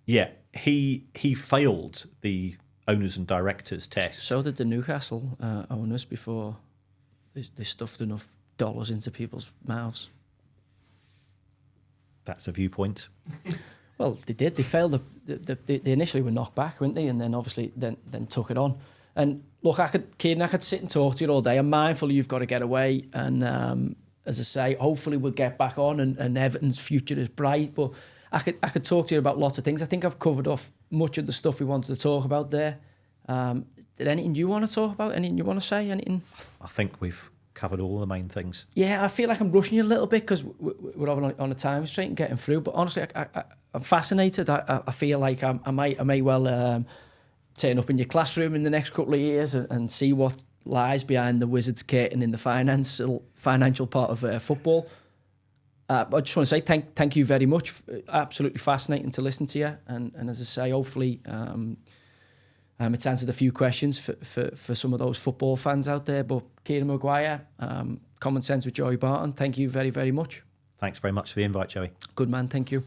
you? He failed the owners and directors test. So did the Newcastle owners before they stuffed enough dollars into people's mouths. That's a viewpoint. Well, they did. They failed. They initially were knocked back, weren't they? And then obviously then took it on. And look, Kieran, I could sit and talk to you all day. I'm mindful you've got to get away. And as I say, hopefully we'll get back on and Everton's future is bright. But I could talk to you about lots of things. I think I've covered off much of the stuff we wanted to talk about there. Did anything you want to talk about? Anything you want to say? Anything? I think we've covered all the main things. Yeah, I feel like I'm rushing you a little bit because we're on a time restraint and getting through. But honestly, I'm fascinated. I feel like I may well turn up in your classroom in the next couple of years and see what lies behind the Wizards' curtain in the financial part of football. I just want to say thank you very much. Absolutely fascinating to listen to you. And as I say, hopefully it's answered a few questions for some of those football fans out there. But Kieran Maguire, Common Sense with Joey Barton, thank you very, very much. Thanks very much for the invite, Joey. Good man, thank you.